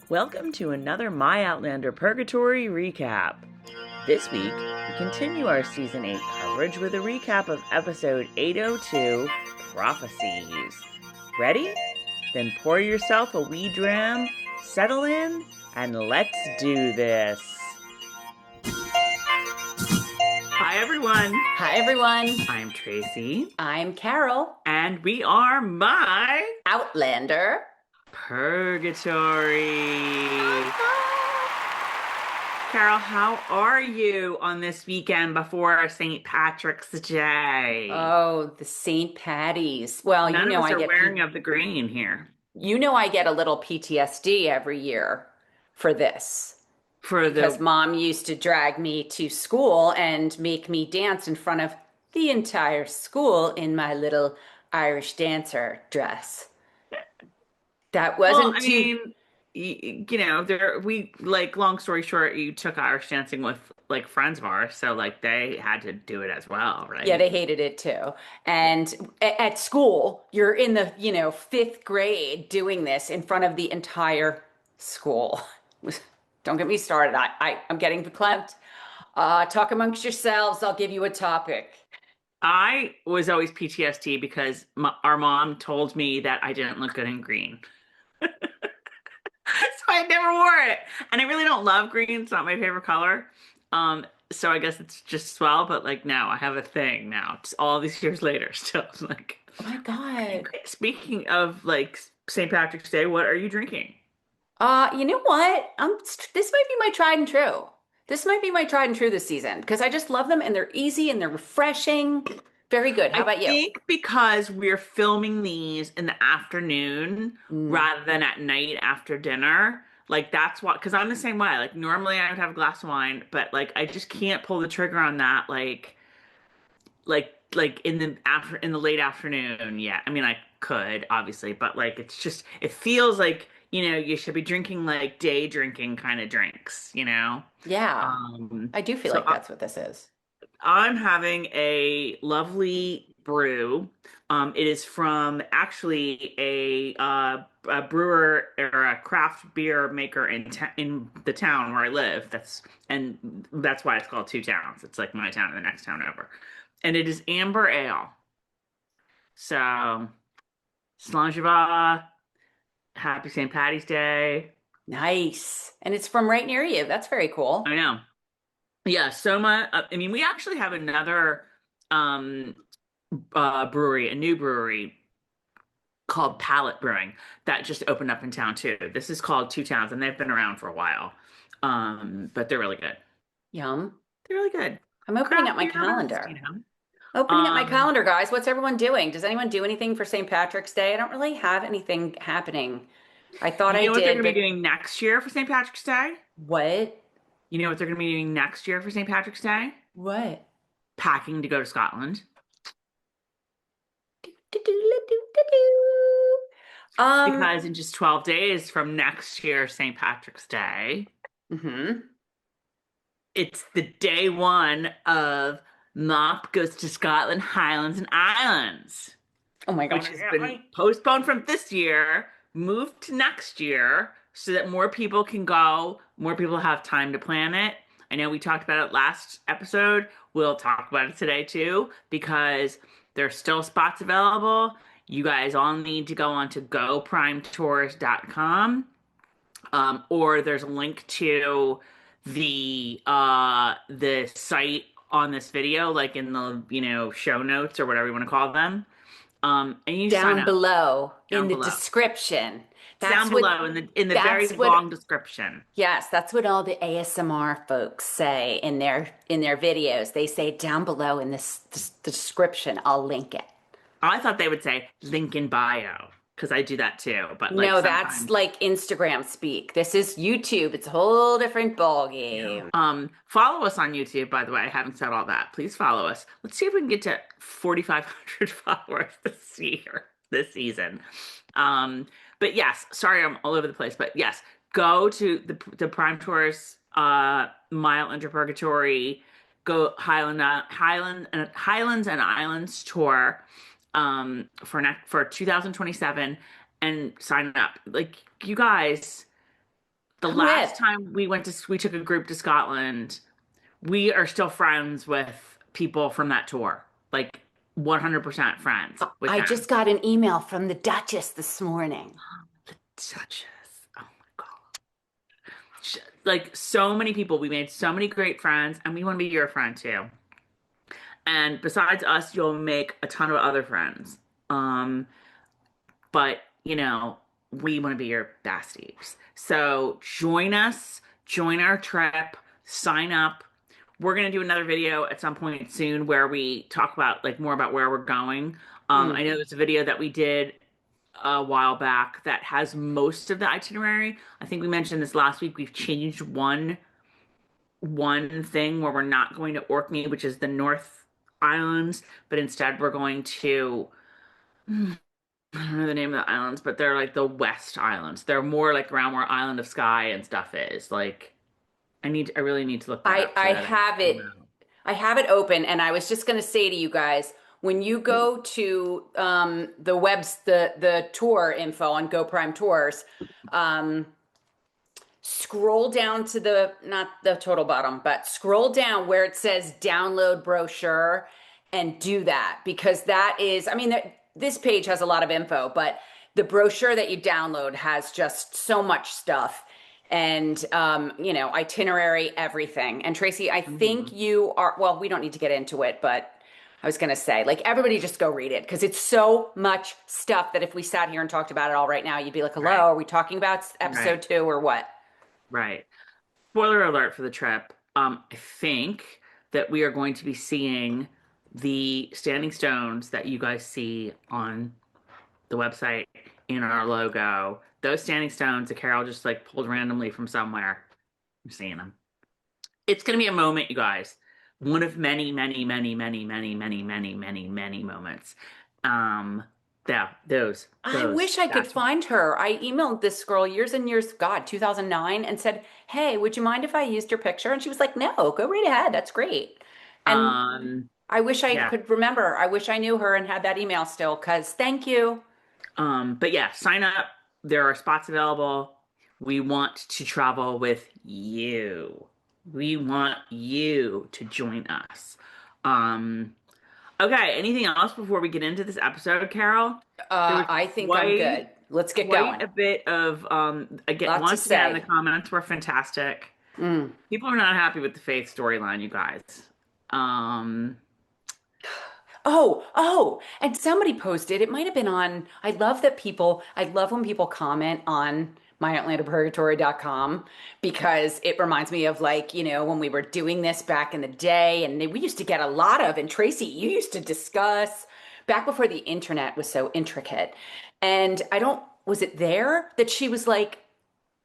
Welcome to another My Outlander Purgatory recap. This week, we continue our Season 8 coverage with a recap of Episode 802, Prophecies. Ready? Then pour yourself a wee dram, settle in, and let's do this. Hi everyone! Hi everyone! I'm Tracey. I'm Carol. And we are My Outlander Purgatory. Carol, how are you on this weekend before St. Patrick's Day? Oh, the St. Patty's. Well, None you know of us I are get wearing of the green here. You know I get a little PTSD every year for this. Because Mom used to drag me to school and make me dance in front of the entire school in my little Irish dancer dress. That wasn't long story short, you took Irish dancing with like friends of ours, so like they had to do it as well, right? Yeah, they hated it too. And at school, you're in the, fifth grade doing this in front of the entire school. Don't get me started. I'm getting verklempt. Talk amongst yourselves. I'll give you a topic. I was always PTSD because our mom told me that I didn't look good in green. So I never wore it. And I really don't love green. It's not my favorite color. So I guess it's just swell, but like now I have a thing now. Just all these years later still. Like, oh my God. Speaking of like St. Patrick's Day, what are you drinking? You know what? This might be my tried and true. This might be my tried and true this season because I just love them and they're easy and they're refreshing. Very good. How about you? I think because we're filming these in the afternoon rather than at night after dinner. Like that's what, because I'm the same way. Like normally I would have a glass of wine, but like I just can't pull the trigger on that. Like in the late afternoon. Yeah, I mean I could obviously, but like it feels like you should be drinking like day drinking kind of drinks. Yeah, I do feel like that's what this is. I'm having a lovely brew. It is from actually a brewer or a craft beer maker in the town where I live. That's why it's called Two Towns. It's like my town and the next town over. And it is amber ale. So, Slanjava, happy St. Patty's Day. Nice. And it's from right near you. That's very cool. I know. Yeah, Soma. We actually have another brewery, a new brewery called Palette Brewing that just opened up in town too. This is called Two Towns, and they've been around for a while. But they're really good. Yum. They're really good. I'm opening up my calendar. Opening up my calendar, guys. What's everyone doing? Does anyone do anything for St. Patrick's Day? I don't really have anything happening. I thought I did. You know what they're going to be doing next year for St. Patrick's Day? What? You know what they're going to be doing next year for St. Patrick's Day? What? Packing to go to Scotland. Because in just 12 days from next year, St. Patrick's Day, it's the day one of Mop Goes to Scotland, Highlands and Islands. Oh my God. Which has been postponed from this year, moved to next year, so that more people can go, more people have time to plan it. I know we talked about it last episode. We'll talk about it today too, because there's still spots available. You guys all need to go on to goprimetours.com, or there's a link to the site on this video, like in the show notes or whatever you want to call them. And you down below in the description. Down below in the very long description. Yes, that's what all the ASMR folks say in their videos. They say down below in this description. I'll link it. I thought they would say link in bio because I do that too. But like, no, that's like Instagram speak. This is YouTube. It's a whole different ballgame. Follow us on YouTube, by the way. I haven't said all that. Please follow us. Let's see if we can get to 4,500 followers this season. But yes, sorry, I'm all over the place. But yes, go to the Prime Tours, My Outlander Purgatory, go Highlands and Islands tour. For 2027 and sign up. Like, you guys, The Quit. last time we took a group to Scotland, we are still friends with people from that tour. Like 100% friends with I them. just got an email from the Duchess this morning. Duchess. Oh my God. Like so many people, we made so many great friends, and we want to be your friend too. And besides us, you'll make a ton of other friends. Um, but we want to be your besties. So join us, join our trip, sign up. We're gonna do another video at some point soon where we talk about like more about where we're going. Mm. I know there's a video that we did a while back that has most of the itinerary. I think we mentioned this last week. We've changed one thing where we're not going to Orkney, which is the North Islands, but instead we're going to I don't know the name of the islands, but they're like the West Islands. They're more like around where Island of Skye and stuff is. Like I really need to look that I up so I that have I it. know. I have it open, and I was just going to say to you guys, when you go to the tour info on Go Prime Tours, um, scroll down to the not the total bottom, but scroll down where it says download brochure and do that because that is, I mean, this page has a lot of info, but the brochure that you download has just so much stuff and itinerary, everything. And Tracey, I think Mhm. you are, well, we don't need to get into it, but I was going to say, like, everybody just go read it because it's so much stuff that if we sat here and talked about it all right now, you'd be like, hello, Right, are we talking about right, episode 2 or what? right. Spoiler alert for the trip. I think that we are going to be seeing the standing stones that you guys see on the website in our logo. Those standing stones that Carol just like pulled randomly from somewhere. I'm seeing them. It's going to be a moment, you guys. One of many, many, many, many, many, many, many, many, many moments. Um, yeah, I wish I could that's find her. I emailed this girl years and years, God, 2009, and said, hey, would you mind if I used your picture? And she was like, no, go right ahead. That's great. And um, I wish I yeah. could remember. I wish I knew her and had that email still, because thank you. But yeah, sign up. There are spots available. We want to travel with you. We want you to join us. Um, okay, anything else before we get into this episode, Carol? There was I think I'm quite good. Let's get quite going. a bit of again Lot to once again the say. comments were fantastic. Mm. People are not happy with the Faith storyline, you guys. Um, And somebody posted, it might have been on, I love when people comment on myoutlanderpurgatory.com because it reminds me of like, when we were doing this back in the day and we used to get a lot of, and Tracey, you used to discuss back before the internet was so intricate. And was it there that she was like,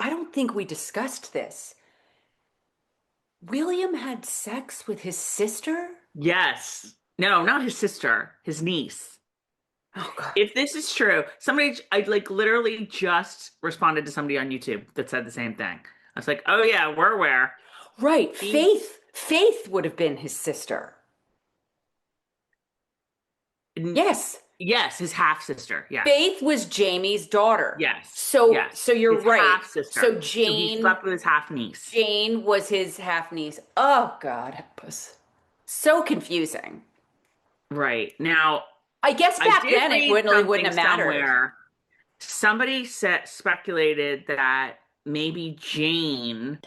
I don't think we discussed this. William had sex with his sister? yes. No, not his sister, his niece. Oh God. If this is true, I like literally just responded to somebody on YouTube that said the same thing. I was like, oh yeah, we're aware. Right. He, Faith would have been his sister. Yes. yes, his half sister. Yes, Faith was Jamie's daughter. yes, So yes, so you're his right. half sister. So So he slept with his half niece. Jane was his half niece. Oh God, help us. So confusing. Right. Now, I guess I back did then it read wouldn't really wouldn't something have mattered. somewhere. Somebody speculated that maybe Jane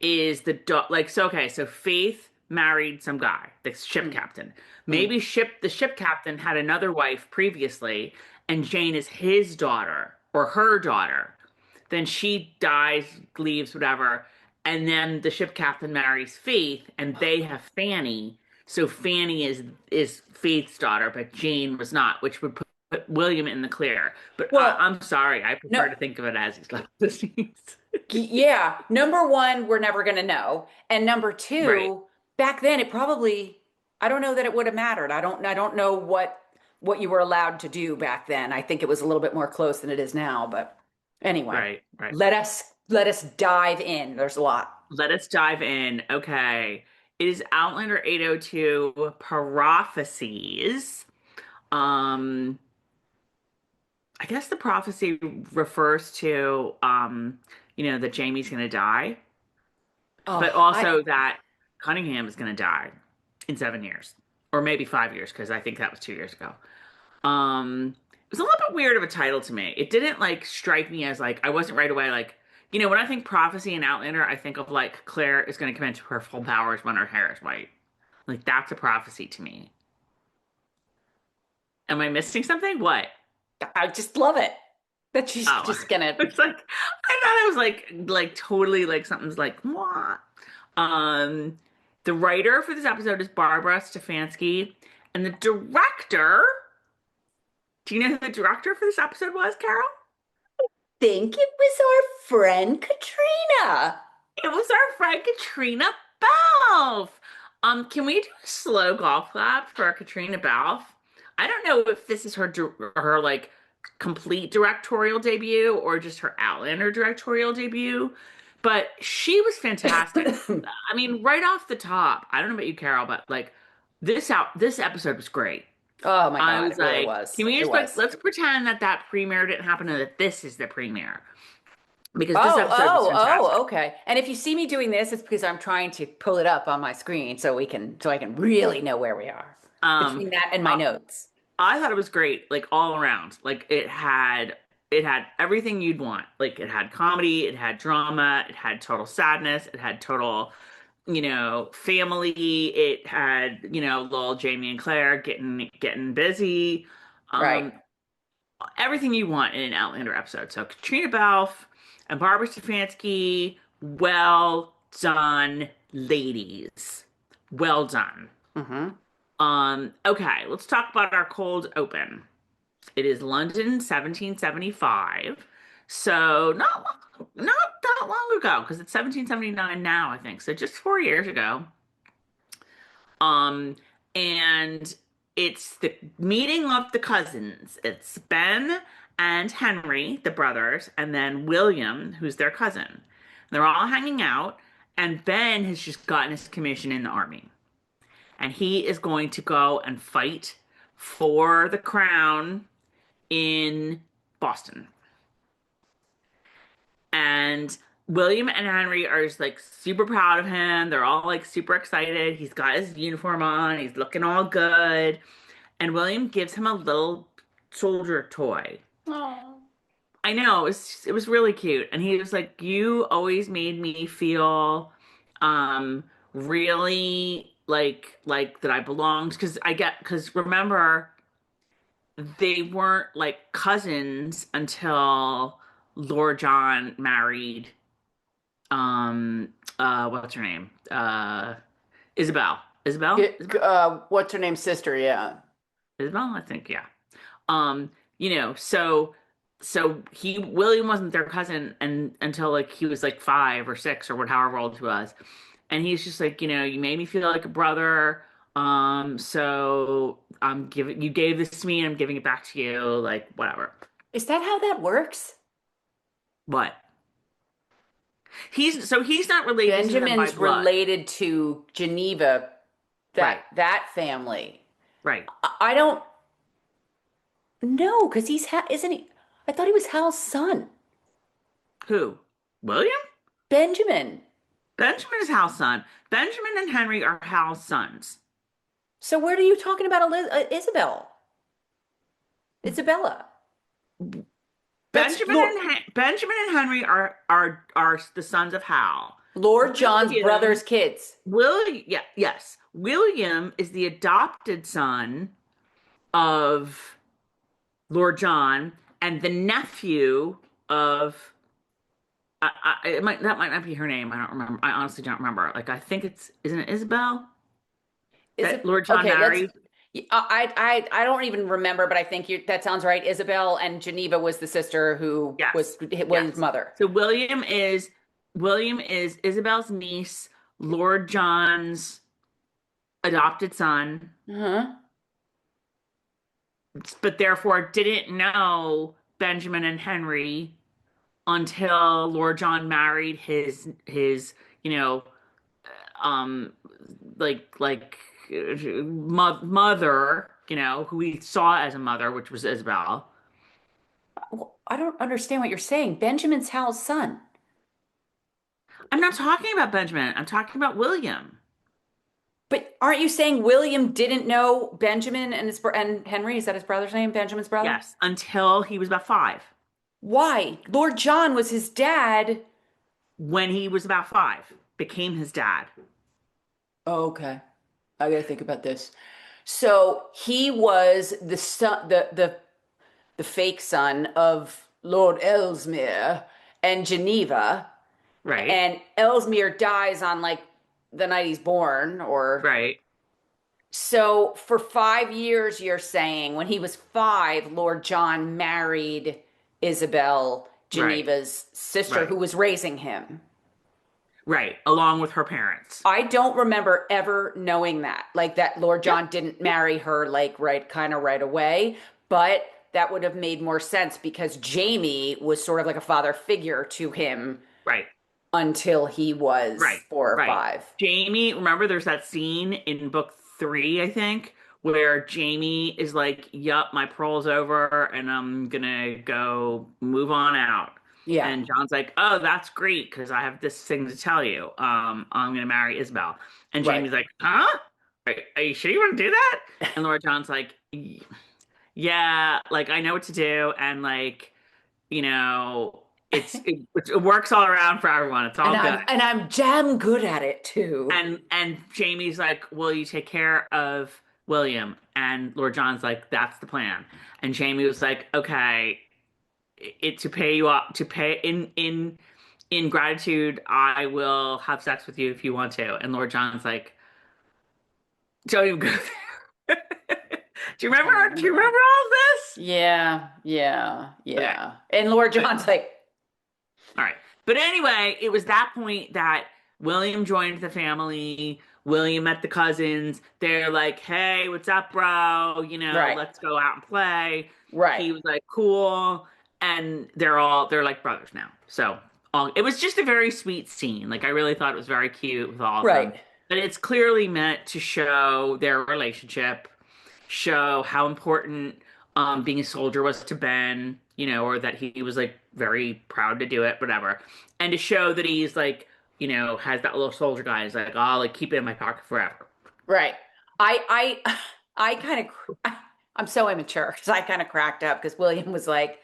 is like so okay, so Faith married some guy, the ship Mm, captain. mm. Maybe the ship captain had another wife previously, and Jane is his daughter or her daughter. Then she dies, leaves, whatever, and then the ship captain marries Faith, and they have Fanny. So Fanny is Faith's daughter, but Jane was not, which would put William in the clear. But Well, I'm sorry, I no, prefer to think of it as he's left the scenes. yeah. Number one, we're never gonna know. And number Right, two, back then it probably I don't know that it would have mattered. I don't know what you were allowed to do back then. I think it was a little bit more close than it is now, but anyway, right. let us dive in. There's a lot. Let us dive in. Okay. It is Outlander 802 Prophecies. Um, I guess the prophecy refers to that Jamie's going to die, but Oh, also that Cunningham is going to die in 7 years, or maybe 5 years, because I think that was 2 years ago. It was a little bit weird of a title to me. It didn't like strike me as like I wasn't right away like when I think prophecy and Outlander, I think of like Claire is going to come into her full powers when her hair is white. Like that's a prophecy to me. Am I missing something? What? I just love it that she's Oh, just gonna. it's like I thought it was like totally like something's like what? Um, the writer for this episode is Barbara Stefanski, and the director. Do you know who the director for this episode was, Carol? Think it was our friend Caitriona. It was our friend Caitriona Balfe. Can we do a slow golf clap for Caitriona Balfe? I don't know if this is her like complete directorial debut or just her Outlander directorial debut, but she was fantastic. I mean, right off the top, I don't know about you, Carol, but like this episode was great. Oh my I God, was it really like, was. can we It just like was. let's pretend that premiere didn't happen and that this is the premiere because this Oh, episode was oh, fantastic. oh, okay. And if you see me doing this, it's because I'm trying to pull it up on my screen so I can really know where we are Um, between that and my I, notes. I thought it was great, like all around. Like it had everything you'd want. Like it had comedy, it had drama, it had total sadness, it had total, family. It had, little Jamie and Claire getting busy. Right. Um, Everything you want in an Outlander episode. So Caitriona Balfe and Barbara Stefanski, well done, ladies. Well done. Mm-hmm. Okay, let's talk about our cold open. It is London 1775. So not that long ago, because it's 1779 now, I think. So just 4 years ago. Um, and it's the meeting of the cousins. It's Ben and Henry, the brothers, and then William, who's their cousin. They're all hanging out, and Ben has just gotten his commission in the army. And he is going to go and fight for the crown in Boston. And William and Henry are just like super proud of him. They're all like super excited. He's got his uniform on, he's looking all good. And William gives him a little soldier toy. Oh. I know, it was really cute. And he was like, "You always made me feel really like that I belonged." Because remember, they weren't like cousins until Lord John married what's her name? Isabel. Isabel? Isabel? What's her name's sister? Yeah. Isabel, I think, yeah. So he William wasn't their cousin and until like he was like 5 or 6 or however old he was. And he's just like, you made me feel like a brother. So you gave this to me and I'm giving it back to you, like whatever. Is that how that works? What? He's not related to them by Benjamin's blood. related to Geneva, Right. that family. Right. I don't know because isn't he? I thought he was Hal's son. Who? William? Benjamin. Benjamin is Hal's son. Benjamin and Henry are Hal's sons. So where are you talking about Isabel? Isabella. Benjamin and Henry are the sons of Hal. Lord John's William, brother's kids. Yes. William is the adopted son of Lord John and the nephew of that might not be her name. I don't remember. I honestly don't remember. Like I think isn't it Isabel that Lord John married? I don't even remember, but I think that sounds right. Isabel and Geneva was the sister who was William's mother. So William is Isabel's niece, Lord John's adopted son, but therefore didn't know Benjamin and Henry until Lord John married his like mother, who he saw as a mother, which was Isabel. Well, I don't understand what you're saying. Benjamin's Hal's son. I'm not talking about Benjamin. I'm talking about William. But aren't you saying William didn't know Benjamin and and Henry? Is that his brother's name? Benjamin's brother? Yes, until he was about 5. Why? Lord John was his dad. When he was about 5, became his dad. Oh, okay. I gotta think about this. So he was the son, the fake son of Lord Ellesmere and Geneva, Right. and Ellesmere dies on like the night he's born, or Right. so for 5 years, you're saying when he was 5, Lord John married Isabel, Right. Geneva's sister, Right. who was raising him. Right. Along with her parents. I don't remember ever knowing that, like that Lord Yep. John didn't marry her like kind of right away, but that would have made more sense because Jamie was sort of like a father figure to him Right. until he was Right. 4 or 5. Jamie, remember there's that scene in book 3, I think, where Jamie is like, yup, my parole's over and I'm gonna go move on out. Yeah, And John's like, oh, that's great because I have this thing to tell you. I'm gonna marry Isabel. And right. Jamie's like, huh? Are you sure you want to do that? And Laura John's like, yeah, like I know what to do, and like, you know, it works all around for everyone. It's all good. And I'm damn good at it too. And Jamie's like, "Will you take care of William?" And Lord John's like, "That's the plan." And Jamie was like, "Okay, it to pay you up to pay in gratitude, I will have sex with you if you want to." And Lord John's like, "Don't even go there." Do you I remember? Do you remember. remember all this? Yeah, yeah, Okay. yeah. And Lord But John's like, all right. But anyway, it was that point that William joined the family. William met the cousins. They're like, hey, what's up, bro? right, Let's go out and play. right, He was like, cool. And they're like brothers now. So it was just a very sweet scene. Like, I really thought it was very cute with all of them. right, But it's clearly meant to show their relationship, show how important being a soldier was to Ben, or that he was like very proud to do it, whatever. And to show that he's like, has that little soldier guy. He's like, I'll like keep it in my pocket forever. right. I kind of, I'm so immature because I kind of cracked up because William was like,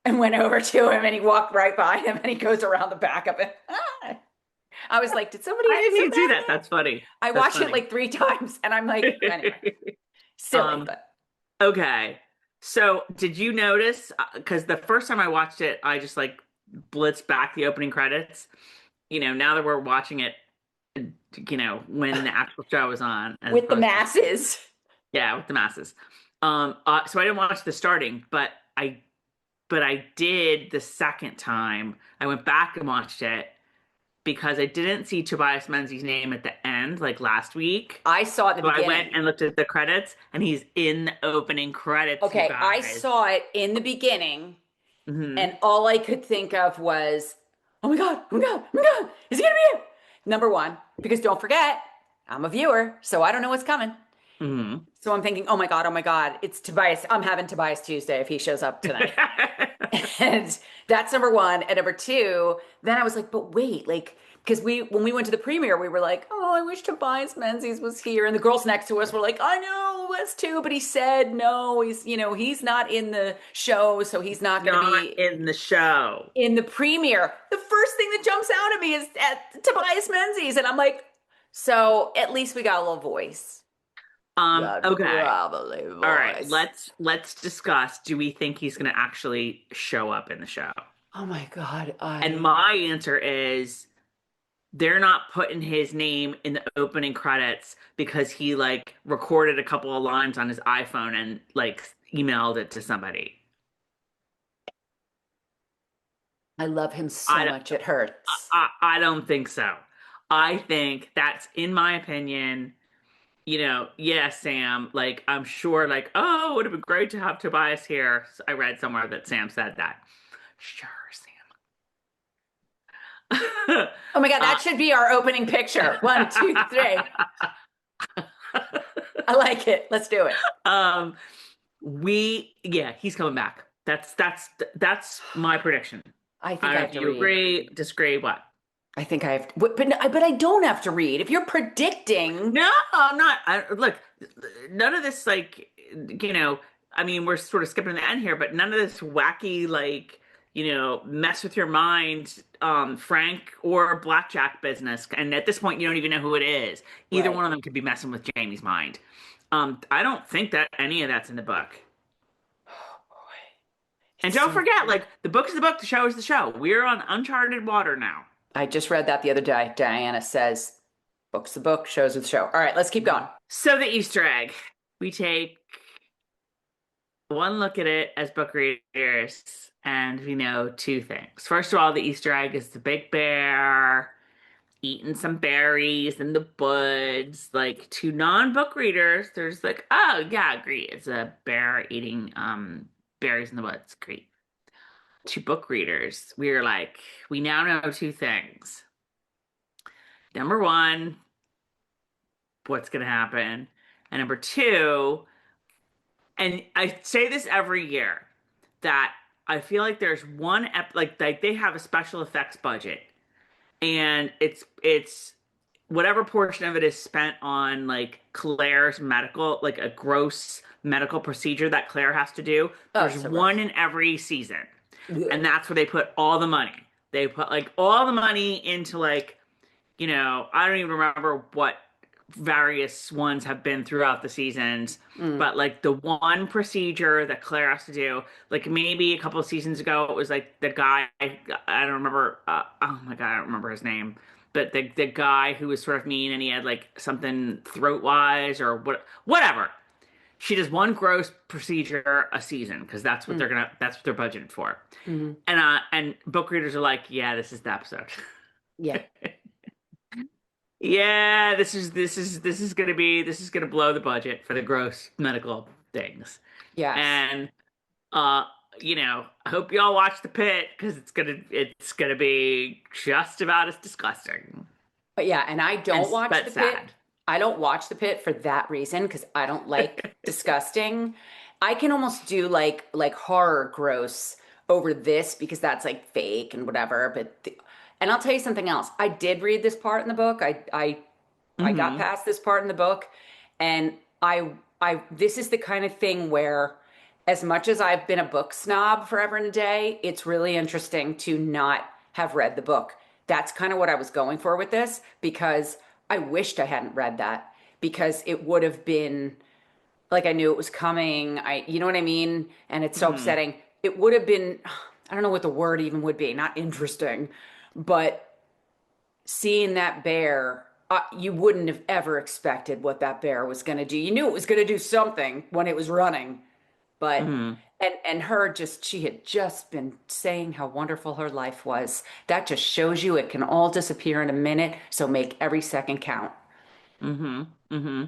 and went over to him and he walked right by him and he goes around the back of it. I was like, did somebody I didn't answer even see that. that? That's funny. I That's watched it funny. like 3 times and I'm like, anyway, silly, um, but okay. So did you notice? Because the first time I watched it, I just like blitzed back the opening credits. Now that we're watching it, when the actual show was on, as with the opposed to, masses. yeah, with the masses. So I didn't watch the starting, but I did the second time. I went back and watched it because I didn't see Tobias Menzies' name at the end, like last week. I saw it at So the I went beginning. and looked at the credits, and he's in the opening credits, you Okay, I guys. saw it in the beginning, Hmm. and all I could think of was, oh my God, oh my God, oh my God, is he gonna be here? Number one, because don't forget, I'm a viewer, so I don't know what's coming. Hmm. So I'm thinking, oh my God, it's Tobias. I'm having Tobias Tuesday if he shows up tonight. And that's number one. And number two, then I was like, but wait, like, because when we went to the premiere, we were like, oh, I wish Tobias Menzies was here. And the girls next to us were like, I know, us too. But he said no, he's not in the show, so he's not going to Not be in the show. in the premiere. The first thing that jumps out at me is at Tobias Menzies. And I'm like, so at least we got a little voice. Got Okay. probably All right. voice. Let's discuss. Do we think he's going to actually show up in the show? Oh my God, And my answer is they're not putting his name in the opening credits because he like recorded a couple of lines on his iPhone and like emailed it to somebody. I love him so I, much it hurts. I don't think so. I think that's, in my opinion, yeah, Sam, like, I'm sure, like, oh, it would have been great to have Tobias here. I read somewhere that Sam said that. Sure, Sam. Oh my God, uh, that should be our opening picture. 1, 2, 3. I like it. Let's do it. um, yeah, he's coming back. That's my prediction. I think I I don't know have if to you read. agree, disagree, what? I think I have, but I don't have to read. If you're predicting, No, I'm not. Look, none of this, like, I mean, we're sort of skipping the end here, but none of this wacky, like, mess with your mind, Frank or Blackjack business. And at this point, you don't even know who it is. Either right? one of them could be messing with Jamie's mind. I don't think that any of that's in the book. Oh boy, And it's don't so forget, good. like, the book is the book, the show is the show. We're on uncharted water now. I just read that the other day. Diana says, "Book's the book, show's the show." All right, let's keep going. So the Easter egg. We take one look at it as book readers, and we know two things. First of all, the Easter egg is the big bear eating some berries in the woods. Like, to non-book readers, there's like, oh yeah, great. It's a bear eating berries in the woods. Great. To book readers, we're like, we now know two things. Number one, what's gonna happen? And number two, and I say this every year, that I feel like there's one like they have a special effects budget, and it's whatever portion of it is spent on like Claire's medical, like a gross medical procedure that Claire has to do. Oh, There's so one gross. in every season, Ugh. and that's where they put all the money. They put like all the money into, like, I don't even remember what various ones have been throughout the seasons, Mm. but like the one procedure that Claire has to do, like maybe a couple of seasons ago, it was like the guy, I don't remember, oh my God, I don't remember his name, but the guy who was sort of mean and he had like something throat wise or whatever. She does one gross procedure a season because Mm. that's what they're budgeted for. Mm. And book readers are like, yeah, this is the episode. Yeah. Yeah, this is gonna blow the budget for the gross medical things. Yes. And uh, I hope y'all watch the pit because it's gonna be just about as disgusting But yeah, and I don't watch but The Pit. sad. I don't watch The Pit for that reason because I don't like disgusting. I can almost do like horror gross over this because that's like fake and whatever. And I'll tell you something else. I did read this part in the book. I got Hmm. past this part in the book, and I this is the kind of thing where, as much as I've been a book snob forever and a day, it's really interesting to not have read the book. That's kind of what I was going for with this because I wished I hadn't read that because it would have been like I knew it was coming. You know what I mean? And it's so Hmm. upsetting. It would have been, I don't know what the word even would be, not interesting, but seeing that bear, you wouldn't have ever expected what that bear was going to do. You knew it was going to do something when it was running, but Hmm. and her just she had just been saying how wonderful her life was. That just shows you it can all disappear in a minute, so make every second count. Hmm. Hmm.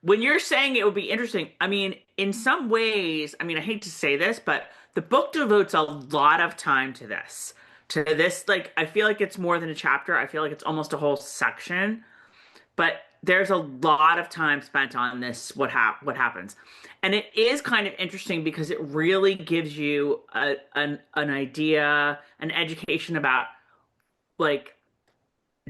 When you're saying it would be interesting, I mean, in some ways, I mean, I hate to say this, but the book devotes a lot of time to this. Like, I feel like it's more than a chapter. I feel like it's almost a whole section, but there's a lot of time spent on this, what happens. And it is kind of interesting because it really gives you an idea, an education about like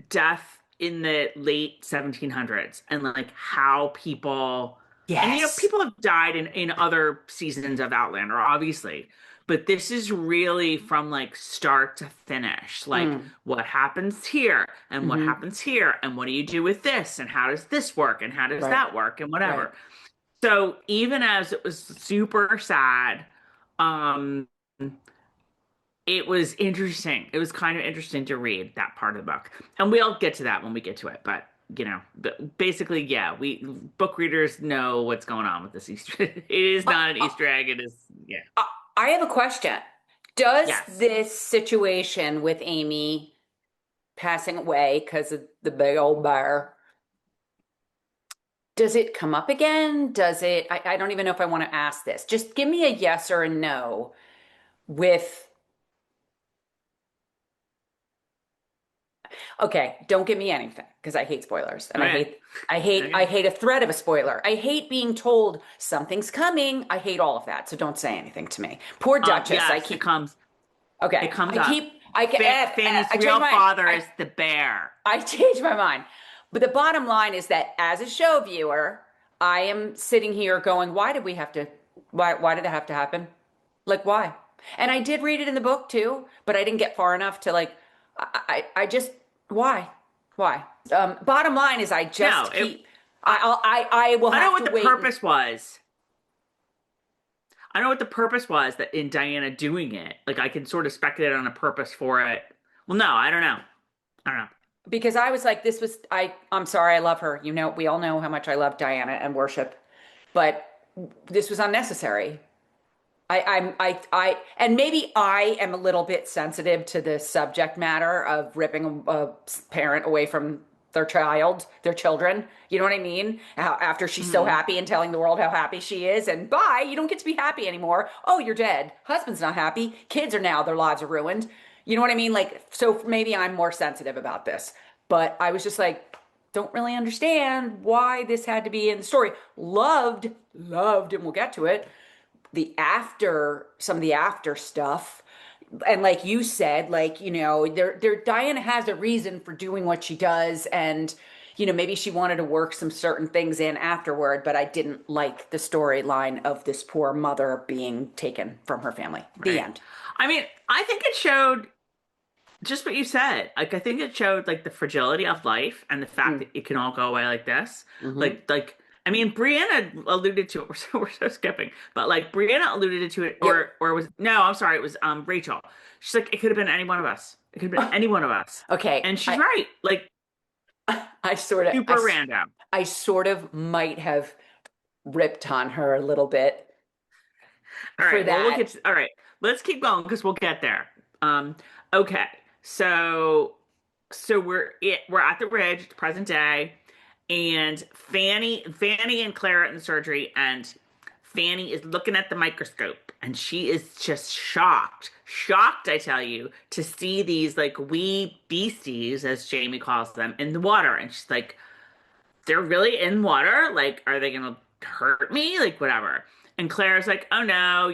death in the late 1700s and like how people, and Yes. people have died in other seasons of Outlander, obviously, but this is really from like start to finish, like Mm. what happens here and what Hmm. happens here and what do you do with this and how does this work and how does Right. that work and Right. whatever. So even as it was super sad, um it was interesting. It was kind of interesting to read that part of the book. And we'll get to that when we get to it. But basically, yeah, we book readers know what's going on with this Easter. It is Uh, not an uh, Easter egg. It is, yeah. I have a question. Does Yes. this situation with Amy passing away because of the big old bear, does it come up again? Does it? I don't even know if I want to ask this. Just give me a yes or a no with, okay, don't give me anything because I hate spoilers and Okay. I Okay. hate a threat of a spoiler. I hate being told something's coming. I hate all of that. So don't say anything to me. Poor Duchess. Yes, it comes. It comes I keep up. Fanny's I changed real my father is the bear. I changed my mind. But the bottom line is that as a show viewer, I am sitting here going, why did we have to, why did that have to happen? Like, why? And I did read it in the book too, but I didn't get far enough to like, I just, why? Why? Bottom line is I No, just keep, I will I know have what to the wait. purpose was. I know what the purpose was that in Diana doing it. Like I can sort of speculate on a purpose for it. Well, no, I don't know. I don't know. Because I was like, this was, I'm sorry, I love her. You know, we all know how much I love Diana and worship, but this was unnecessary. And maybe I am a little bit sensitive to the subject matter of ripping a parent away from their child, their children. You know what I mean? How, after she's so Hmm. happy and telling the world how happy she is, and bye, you don't get to be happy anymore. Oh, you're dead. Husband's not happy. Kids are now, their lives are ruined. You know what I mean? Like, so maybe I'm more sensitive about this. But I was just like, don't really understand why this had to be in the story. Loved, and we'll get to it, some of the after stuff. And like you said, like, you know, Diana has a reason for doing what she does. And, you know, maybe she wanted to work some certain things in afterward, but I didn't like the storyline of this poor mother being taken from her family. The Right. end. I mean, I think it showed just what you said. Like, I think it showed like the fragility of life and the fact Mm. that it can all go away like this. Mm-hmm. I mean, Brianna alluded to it. We're so skipping, but like Brianna alluded to it, Yep. or was no, I'm sorry, it was Rachel. She's like, it could have been any one of us. It could have been any one of us, Okay. and she's right. Like, I sort of, super random. I sort of might have ripped on her a little bit All for right. Well, we'll that. get. All right. Let's keep going because we'll get there. Um. Okay. So, we're at the Ridge, present day, and Fanny and Clara in the surgery, and Fanny is looking at the microscope, and she is just shocked, I tell you, to see these like wee beasties, as Jamie calls them, in the water, and she's like, they're really in water. Like, are they gonna hurt me? Like, whatever. And Claire's like, oh no,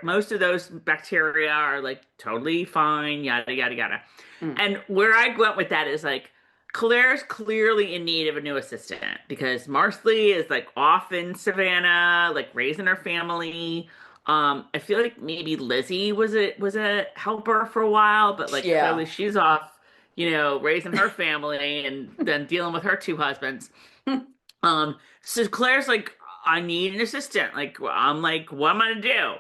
most of those bacteria are like totally fine, yada, yada, yada. Mm. And where I went with that is like, Claire's clearly in need of a new assistant because Marsley is like off in Savannah, like raising her family. I feel like maybe Lizzie was a helper for a while, but like Yeah. clearly she's off, raising her family and then dealing with her two husbands. So Claire's like, I need an assistant. Like, I'm like, what am I gonna do?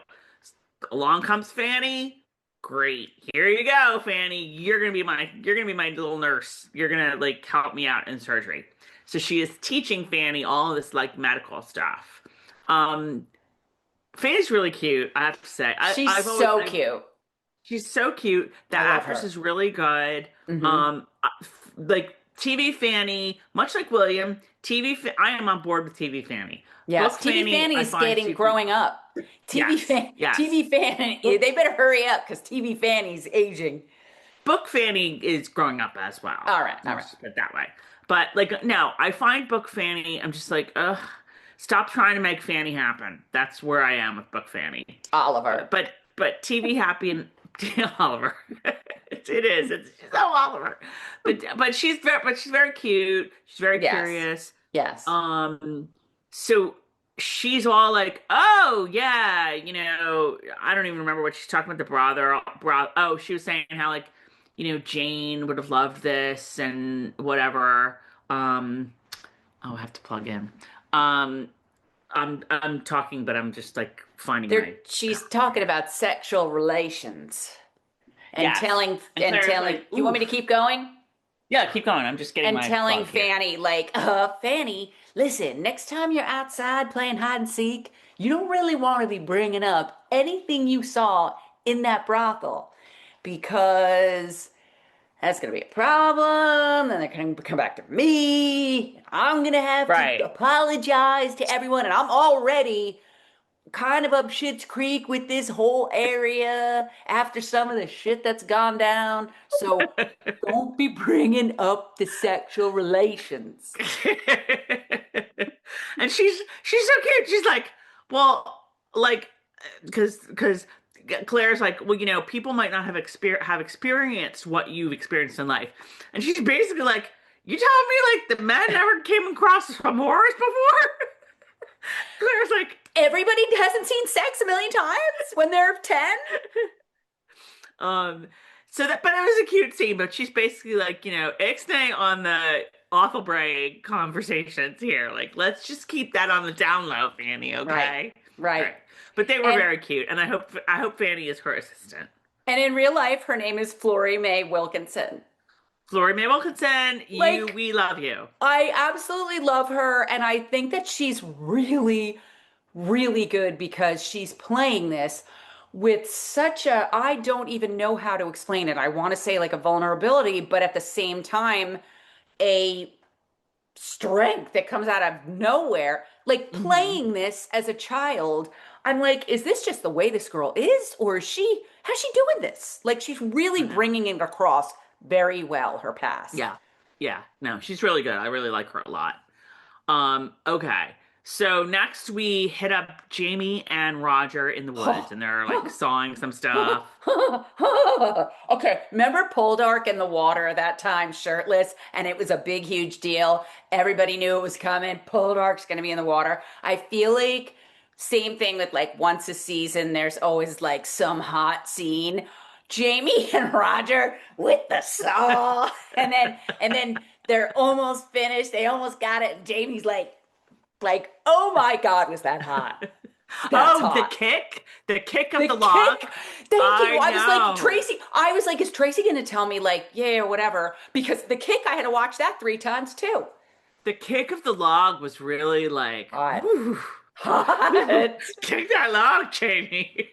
Along comes Fanny. Great. Here you go, Fanny. You're gonna be my little nurse. You're gonna like help me out in surgery. So she is teaching Fanny all of this like medical stuff. Um, Fanny's really cute, I have to say. She's so cute. She's so cute. The I love actress her. is really good. Mm-hmm. Like TV Fanny, much like William, I am on board with TV Fanny. Yes, Book TV Fanny, I Fanny's find getting growing up. yes, yes. TV Fanny, they better hurry up because TV Fanny's aging. Book Fanny is growing up as well. All right, all right. Let's just put it that way. But like, no, I find Book Fanny. I'm just like, ugh. Stop trying to make Fanny happen. That's where I am with Book Fanny. Oliver. But TV Happy and Oliver. It is. She's so Oliver. But she's very cute. She's very Yes. curious. Yes. So she's all like, "Oh yeah, I don't even remember what she's talking about the brother. Oh, she was saying how like, Jane would have loved this and whatever. I'll have to plug in. I'm talking, but I'm just like finding She's talking about sexual relations and Yes. telling And Claire's telling. like, You want me to keep going? Yeah, keep going. I'm just getting And my telling plug here. Fanny, like, Fanny, listen, next time you're outside playing hide and seek, you don't really want to be bringing up anything you saw in that brothel because that's going to be a problem. Then they're going to come back to me. I'm going to have Right. to apologize to everyone. And I'm already kind of up Shit's Creek with this whole area after some of the shit that's gone down. So don't be bringing up the sexual relations. And she's so cute. She's like, well, like, because Claire's like, well, people might not have experienced what you've experienced in life, and she's basically like, you telling me like the men never came across some horrors before? Claire's like, everybody hasn't seen sex a million times when they're 10. But it was a cute scene. But she's basically like, ixnay on the awful brain conversations here. Like, let's just keep that on the down low, Fanny. Okay, right. But they were very cute, and I hope Fanny is her assistant. And in real life, her name is Florrie Mae Wilkinson. Florrie Mae Wilkinson, we love you. I absolutely love her, and I think that she's really, really good because she's playing this with such I don't even know how to explain it. I want to say like a vulnerability, but at the same time, a strength that comes out of nowhere. Like playing this as a child, I'm like, is this just the way this girl is, or how's she doing this? Like she's really bringing it across very well, her past. Yeah. No, she's really good. I really like her a lot. Okay. So next we hit up Jamie and Roger in the woods, and they're like sawing some stuff. Okay, remember Poldark in the water that time, shirtless, and it was a big, huge deal. Everybody knew it was coming. Poldark's going to be in the water. I feel like same thing with like once a season, there's always like some hot scene. Jamie and Roger with the saw, and then they're almost finished. They almost got it. And Jamie's like, oh my God, was that hot? That's hot. The kick of the log. Thank you. I was like, Tracey. I was like, is Tracey going to tell me like, yeah, or whatever? Because the kick, I had to watch that 3 times too. The kick of the log was really like, hot. Kick that log, Jamie.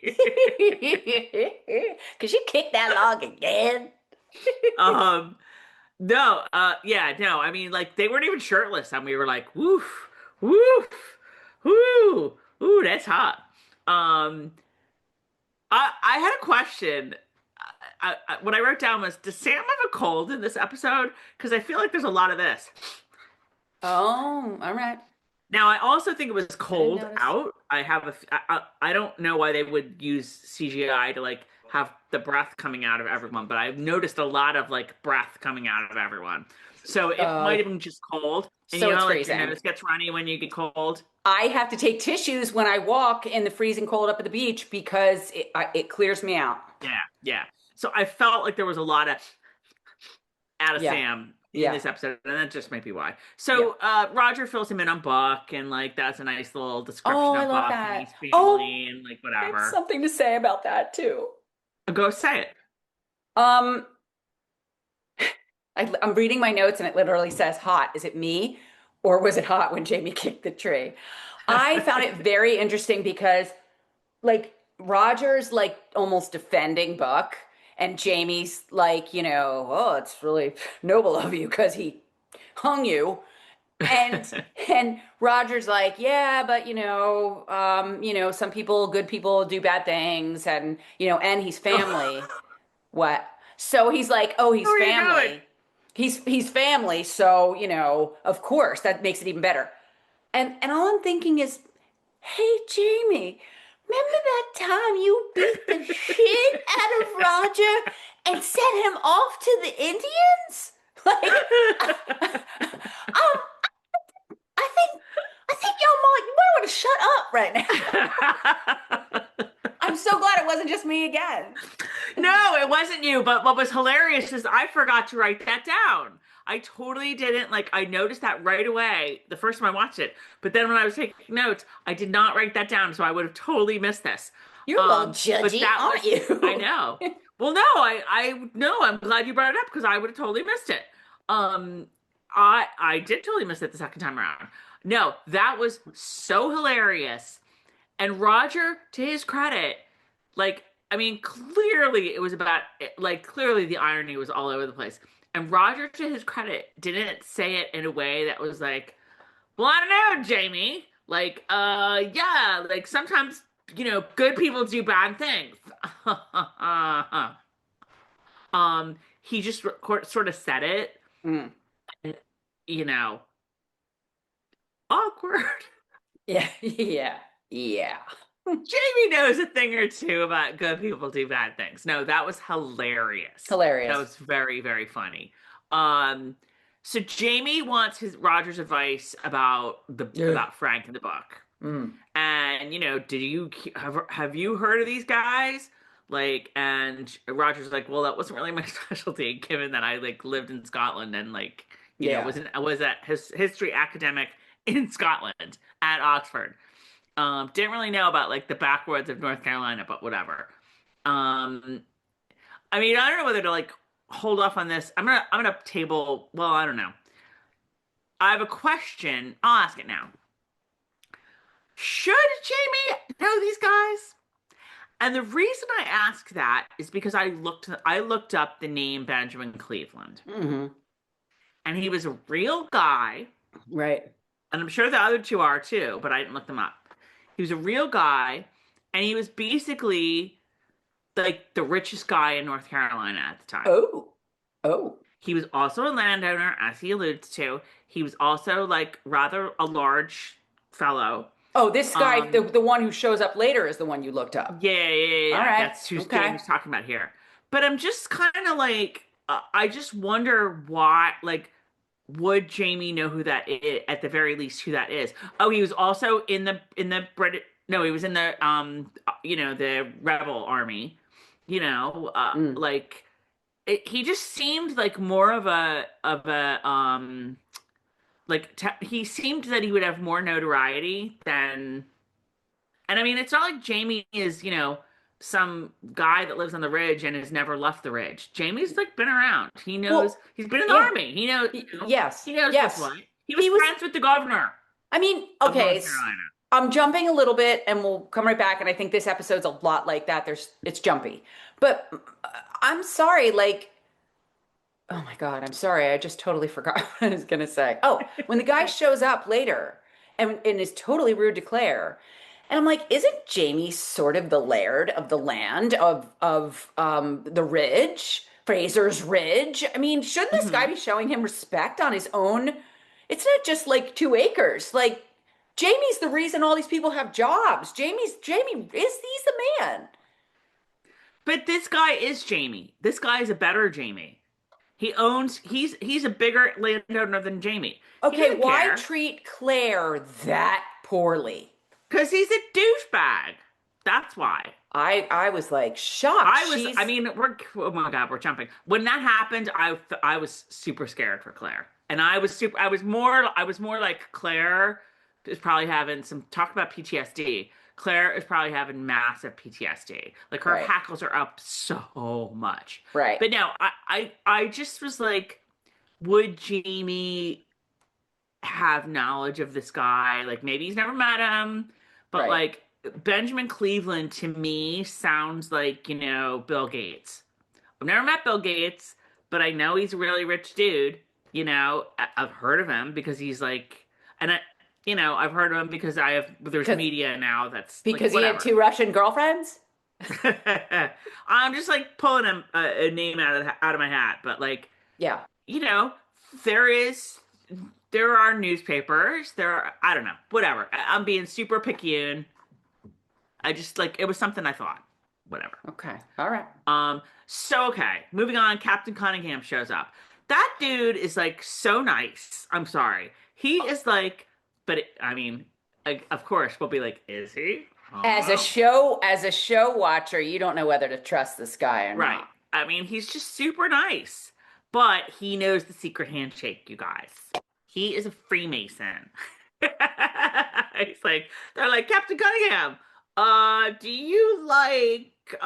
Cause you kick that log again. No, no. I mean, like they weren't even shirtless, and we were like, woof, woof, woo, ooh, that's hot. I had a question. What I wrote down was, does Sam have a cold in this episode? Because I feel like there's a lot of this. Oh, all right. Now, I also think it was cold out. I don't know why they would use CGI to like have the breath coming out of everyone, but I've noticed a lot of like breath coming out of everyone. So it might have been just cold. And so it's like freezing. your nose gets runny when you get cold. I have to take tissues when I walk in the freezing cold up at the beach because it clears me out. Yeah. So I felt like there was a lot of Sam in this episode, and that just might be why. So Roger fills him in on Buck, and like that's a nice little description of Buck and his family and like whatever. I have something to say about that too. Go say it. I'm reading my notes and it literally says hot. Is it me, or was it hot when Jamie kicked the tree? I found it very interesting because like Roger's like almost defending Buck. And Jamie's like, oh, it's really noble of you because he hung you. And Roger's like, yeah, but some people, good people do bad things, and and he's family. What? So he's like, oh, he's family. He's family, so of course that makes it even better. And all I'm thinking is, hey, Jamie, remember that time you beat the shit out of Roger and sent him off to the Indians? Like, I think you might want to shut up right now. I'm so glad it wasn't just me again. No, it wasn't you. But what was hilarious is I forgot to write that down. I totally didn't. Like, I noticed that right away the first time I watched it. But then when I was taking notes, I did not write that down. So I would have totally missed this. You're a little judgy, aren't you? I know. Well, no, I'm glad you brought it up because I would have totally missed it. I did totally miss it the second time around. No, that was so hilarious. And Roger, to his credit, like, I mean, clearly it was about, like, clearly the irony was all over the place. And Roger, to his credit, didn't say it in a way that was like, well, I don't know, Jamie. Like, yeah, like sometimes, good people do bad things. He just sort of said it. Mm. Awkward. Yeah. Jamie knows a thing or two about good people do bad things. No, that was hilarious. That Hilarious. was very, very funny. Um, so Jamie wants his Roger's advice Yeah. about Frank in the book. Mm. And did you have you heard of these guys? Like, and Roger's like, well, that wasn't really my specialty, given that I like lived in Scotland and like, Yeah. was a history academic in Scotland at Oxford. Didn't really know about like the backwoods of North Carolina, but whatever. Um, I mean, I don't know whether to like hold off on this. I'm gonna table. Well, I don't know. I have a question. I'll ask it now. Should Jamie know these guys? And the reason I ask that is because I looked up the name Benjamin Cleveland, Hmm. and he was a real guy, Right. and I'm sure the other two are too, but I didn't look them up. He was a real guy, and he was basically like the richest guy in North Carolina at the time. Oh. Oh. He was also a landowner, as he alludes to. He was also like rather a large fellow. Oh, this guy, Um, the one who shows up later is the one you looked up. yeah, yeah, yeah, All yeah. right. That's who Okay. James talking about here. But I'm just kind of like, I just wonder why, like, would Jamie know who that is, at the very least, who that is? Oh, he was also in the British. No, he was in the rebel army. Mm. Like he just seemed like more of a like he seemed that he would have more notoriety than. And I mean, it's not like Jamie is, some guy that lives on the ridge and has never left the ridge. Jamie's like been around. He knows Well, he's been in the yeah. army. He knows, Yes. he knows what's Yes. what. He was He was, friends with the governor I mean, of okay, North Carolina. I'm jumping a little bit and we'll come right back. And I think this episode's a lot like that. It's jumpy. But I'm sorry, like, oh my God, I'm sorry. I just totally forgot what I was gonna say. Oh, when the guy shows up later and is totally rude to Claire, and I'm like, isn't Jamie sort of the laird of the land of the Ridge, Fraser's Ridge? I mean, shouldn't this guy Hmm. be showing him respect on his own? It's not just like 2 acres. Like Jamie's the reason all these people have jobs. Jamie is he's the man. But this guy is Jamie. This guy is a better Jamie. He's a bigger landowner than Jamie. He Okay, doesn't why care treat Claire that poorly? because he's a douchebag. That's why. I was like shocked. I She's mean, oh my God, we're jumping. When that happened, I was super scared for Claire. And I was more like Claire is probably having some talk about PTSD. Claire is probably having massive PTSD. Like her right, hackles are up so much. right, But no, I just was like, would Jamie have knowledge of this guy? Like maybe he's never met him, but right. like Benjamin Cleveland to me sounds like, Bill Gates. I've never met Bill Gates, but I know he's a really rich dude. I've heard of him because he's like, and I've heard of him because there's Because media now that's like, because he had whatever. 2 Russian girlfriends. I'm just like pulling a name out of my hat, but like, Yeah. you know, there is there are newspapers. I don't know, whatever. I'm being super picayune. I just like it was something I thought. Whatever. Okay. All right. So okay, moving on, Captain Cunningham shows up. That dude is like so nice. I'm sorry. He is like, but I mean, like, of course, we'll be like, is he? I don't know. As a show watcher, you don't know whether to trust this guy or Right. not. I mean, he's just super nice. But he knows the secret handshake, you guys. He is a Freemason. They're like, Captain Cunningham, do you like Say the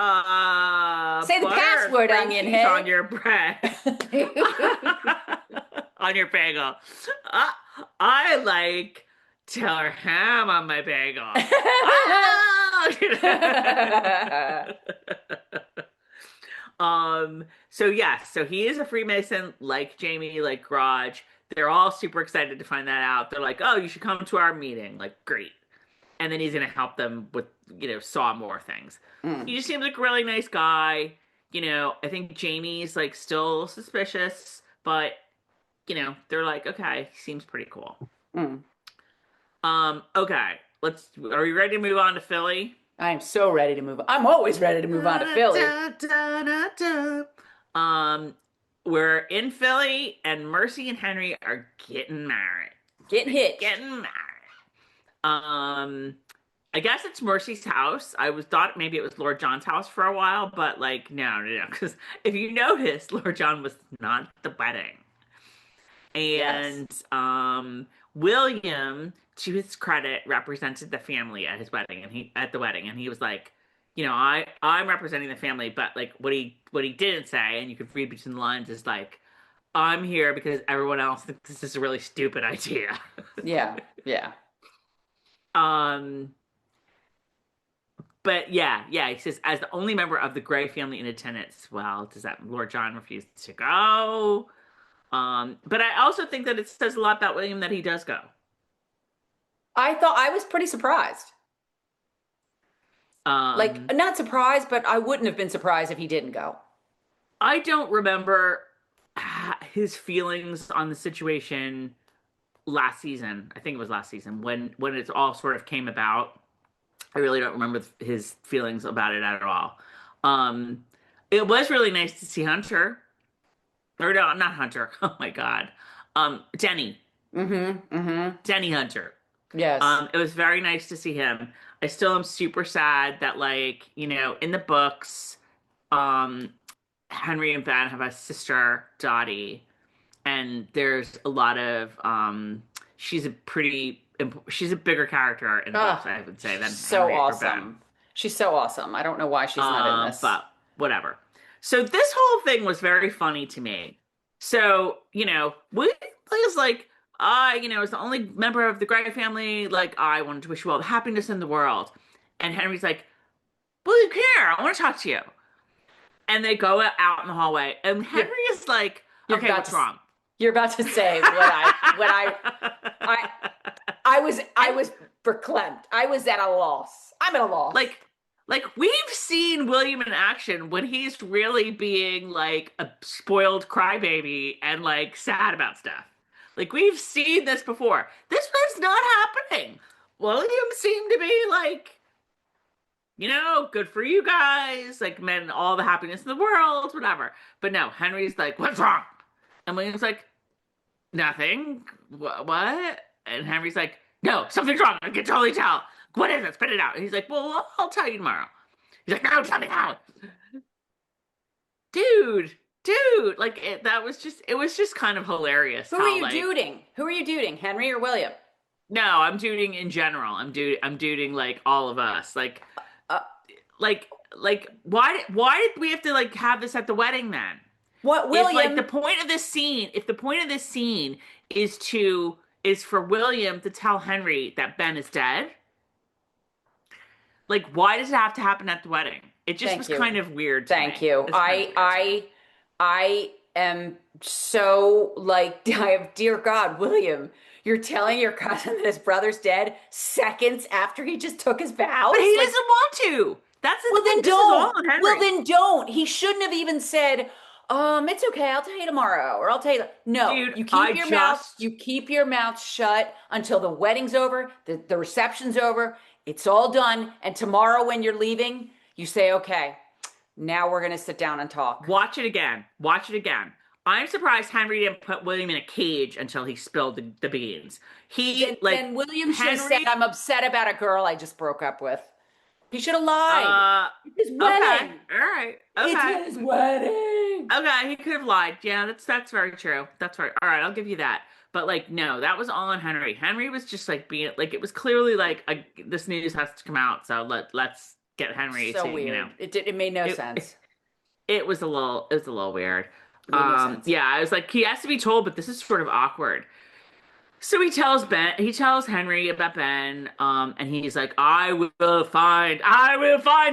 butter or password, cream onion cheese head. on your bread? On your bagel. Uh, I like Taylor ham on my bagel. So yes, so he is a Freemason, like Jamie, like Garage. They're all super excited to find that out. They're like, "Oh, you should come to our meeting." Like, great. And then he's gonna help them with, saw more things. Mm, He just seems like a really nice guy. I think Jamie's like still suspicious, but they're like, okay, he seems pretty cool. mm. Okay. Are we ready to move on to Philly? I'm so ready to move on. I'm always ready to move on to Philly. Um, we're in Philly, and Mercy and Henry are getting married. Getting hitched. Getting married. Um, I guess it's Mercy's house. Thought maybe it was Lord John's house for a while, but like no, because if you notice, Lord John was not at the wedding. And Yes. William, to his credit, represented the family at his wedding, and he was like, I'm representing the family, but like what he didn't say, and you could read between the lines, is like, I'm here because everyone else thinks this is a really stupid idea. Yeah, yeah. Um, but yeah, he says, as the only member of the Grey family in attendance, well, does that Lord John refused to go? But I also think that it says a lot about William that he does go. I thought I was pretty surprised. Like, not surprised, but I wouldn't have been surprised if he didn't go. I don't remember his feelings on the situation last season. I think it was last season when it all sort of came about. I really don't remember his feelings about it at all. It was really nice to see Hunter. Or no, not Hunter. Oh my God. Denny. Denny Hunter. Yes. It was very nice to see him. I still am super sad that, like, in the books, Henry and Ben have a sister, Dottie, and there's a lot of she's a bigger character in the books, I would say, than so Henry or Ben. awesome. She's so awesome. I don't know why she's not in this. But whatever. So this whole thing was very funny to me. So, William's like, as the only member of the Grey family, like, I wanted to wish you all the happiness in the world. And Henry's like, well, you care. I want to talk to you. And they go out in the hallway, and Henry is like, okay, what's wrong? You're about to say I was verklempt. I was at a loss. I'm at a loss. Like we've seen William in action when he's really being like a spoiled crybaby and like sad about stuff. Like we've seen this before. This was not happening. William seemed to be like, good for you guys, like, meant all the happiness in the world, whatever. But no, Henry's like, what's wrong? And William's like, nothing. What? And Henry's like, no, something's wrong. I can totally tell. What is it? Spit it out. And he's like, well, I'll tell you tomorrow. He's like, no, tell me now. Dude, like, it was just kind of hilarious. Who are you duding? Who are you duding, Henry or William? No, I'm duding in general. I'm duding like all of us. Like why did we have to like have this at the wedding then? What, William? If like the point of this scene is for William to tell Henry that Ben is dead, like, why does it have to happen at the wedding? It just was kind of weird. Thank you. I am so like, dear God, William, you're telling your cousin that his brother's dead seconds after he just took his vows? But he doesn't want to. That's the thing. Then don't. Well, then don't. He shouldn't have even said, it's okay, I'll tell you tomorrow, or I'll tell you. No, dude, you keep your mouth shut until the wedding's over, the reception's over, it's all done, and tomorrow when you're leaving, you say, okay, now we're gonna sit down and talk. Watch it again. I'm surprised Henry didn't put William in a cage until he spilled the beans. Then William should have said, I'm upset about a girl I just broke up with. He should have lied. It's his wedding. Okay. All right. Okay. It's his wedding. Okay, he could have lied. Yeah, that's very true. That's right. All right, I'll give you that. But like, no, that was all on Henry. Henry was just like being like, it was clearly like this news has to come out, so let's get Henry. So weird. It made no sense. It was a little weird. No yeah, I was like, he has to be told, but this is sort of awkward. So he tells Henry about Ben, and he's like, I will find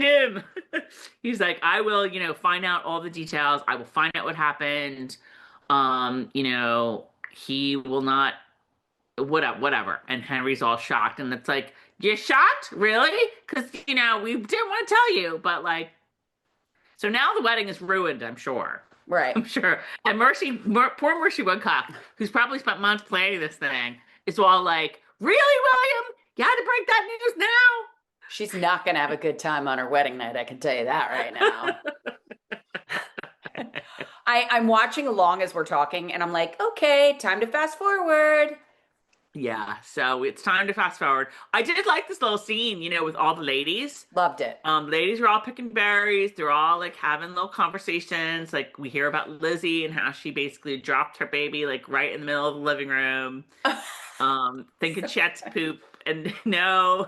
him. He's like, I will, find out all the details. I will find out what happened. He will not, whatever. And Henry's all shocked, and it's like, you're shocked? Really? Because, we didn't want to tell you, but like, so now the wedding is ruined, I'm sure. Right. I'm sure. And poor Mercy Woodcock, who's probably spent months planning this thing, is all like, really, William? You had to break that news now? She's not going to have a good time on her wedding night. I can tell you that right now. I'm watching along as we're talking, and I'm like, okay, time to fast forward. Yeah, so it's time to fast forward. I did like this little scene, with all the ladies. Loved it. Ladies were all picking berries. They're all like having little conversations. Like we hear about Lizzie and how she basically dropped her baby like right in the middle of the living room, thinking she had to poop, and no,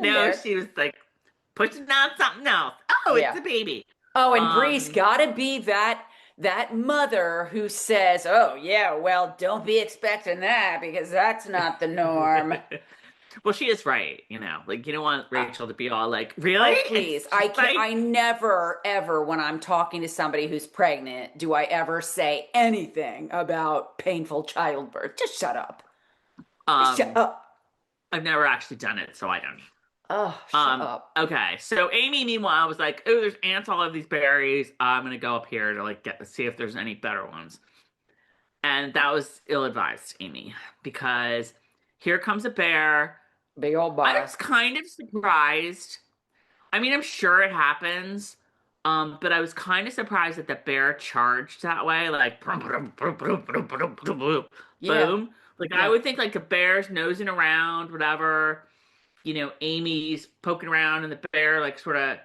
no, she was like pushing on something else. Oh, it's Yeah. a baby. Oh, and Bree's gotta be that mother who says, "Oh yeah, well, don't be expecting that because that's not the norm." Well, she is right, like you don't want Rachel to be all like, Oh, really? please. It's I just can't, like, I never, ever, when I'm talking to somebody who's pregnant, do I ever say anything about painful childbirth. Just shut up. Just shut um, up. I've never actually done it, so I don't know. Oh, shut up. Okay. So Amy, meanwhile, was like, "Oh, there's ants all over these berries. I'm gonna go up here to like see if there's any better ones." And that was ill-advised, Amy, because here comes a bear. Big old I bar. was kind of surprised. I mean, I'm sure it happens. But I was kind of surprised that the bear charged that way, like boom, boom, boom, boom, boom, boom, boom, Yeah. boom. Like I Yeah. would think like the bear's nosing around, whatever. Amy's poking around, and the bear like sort of.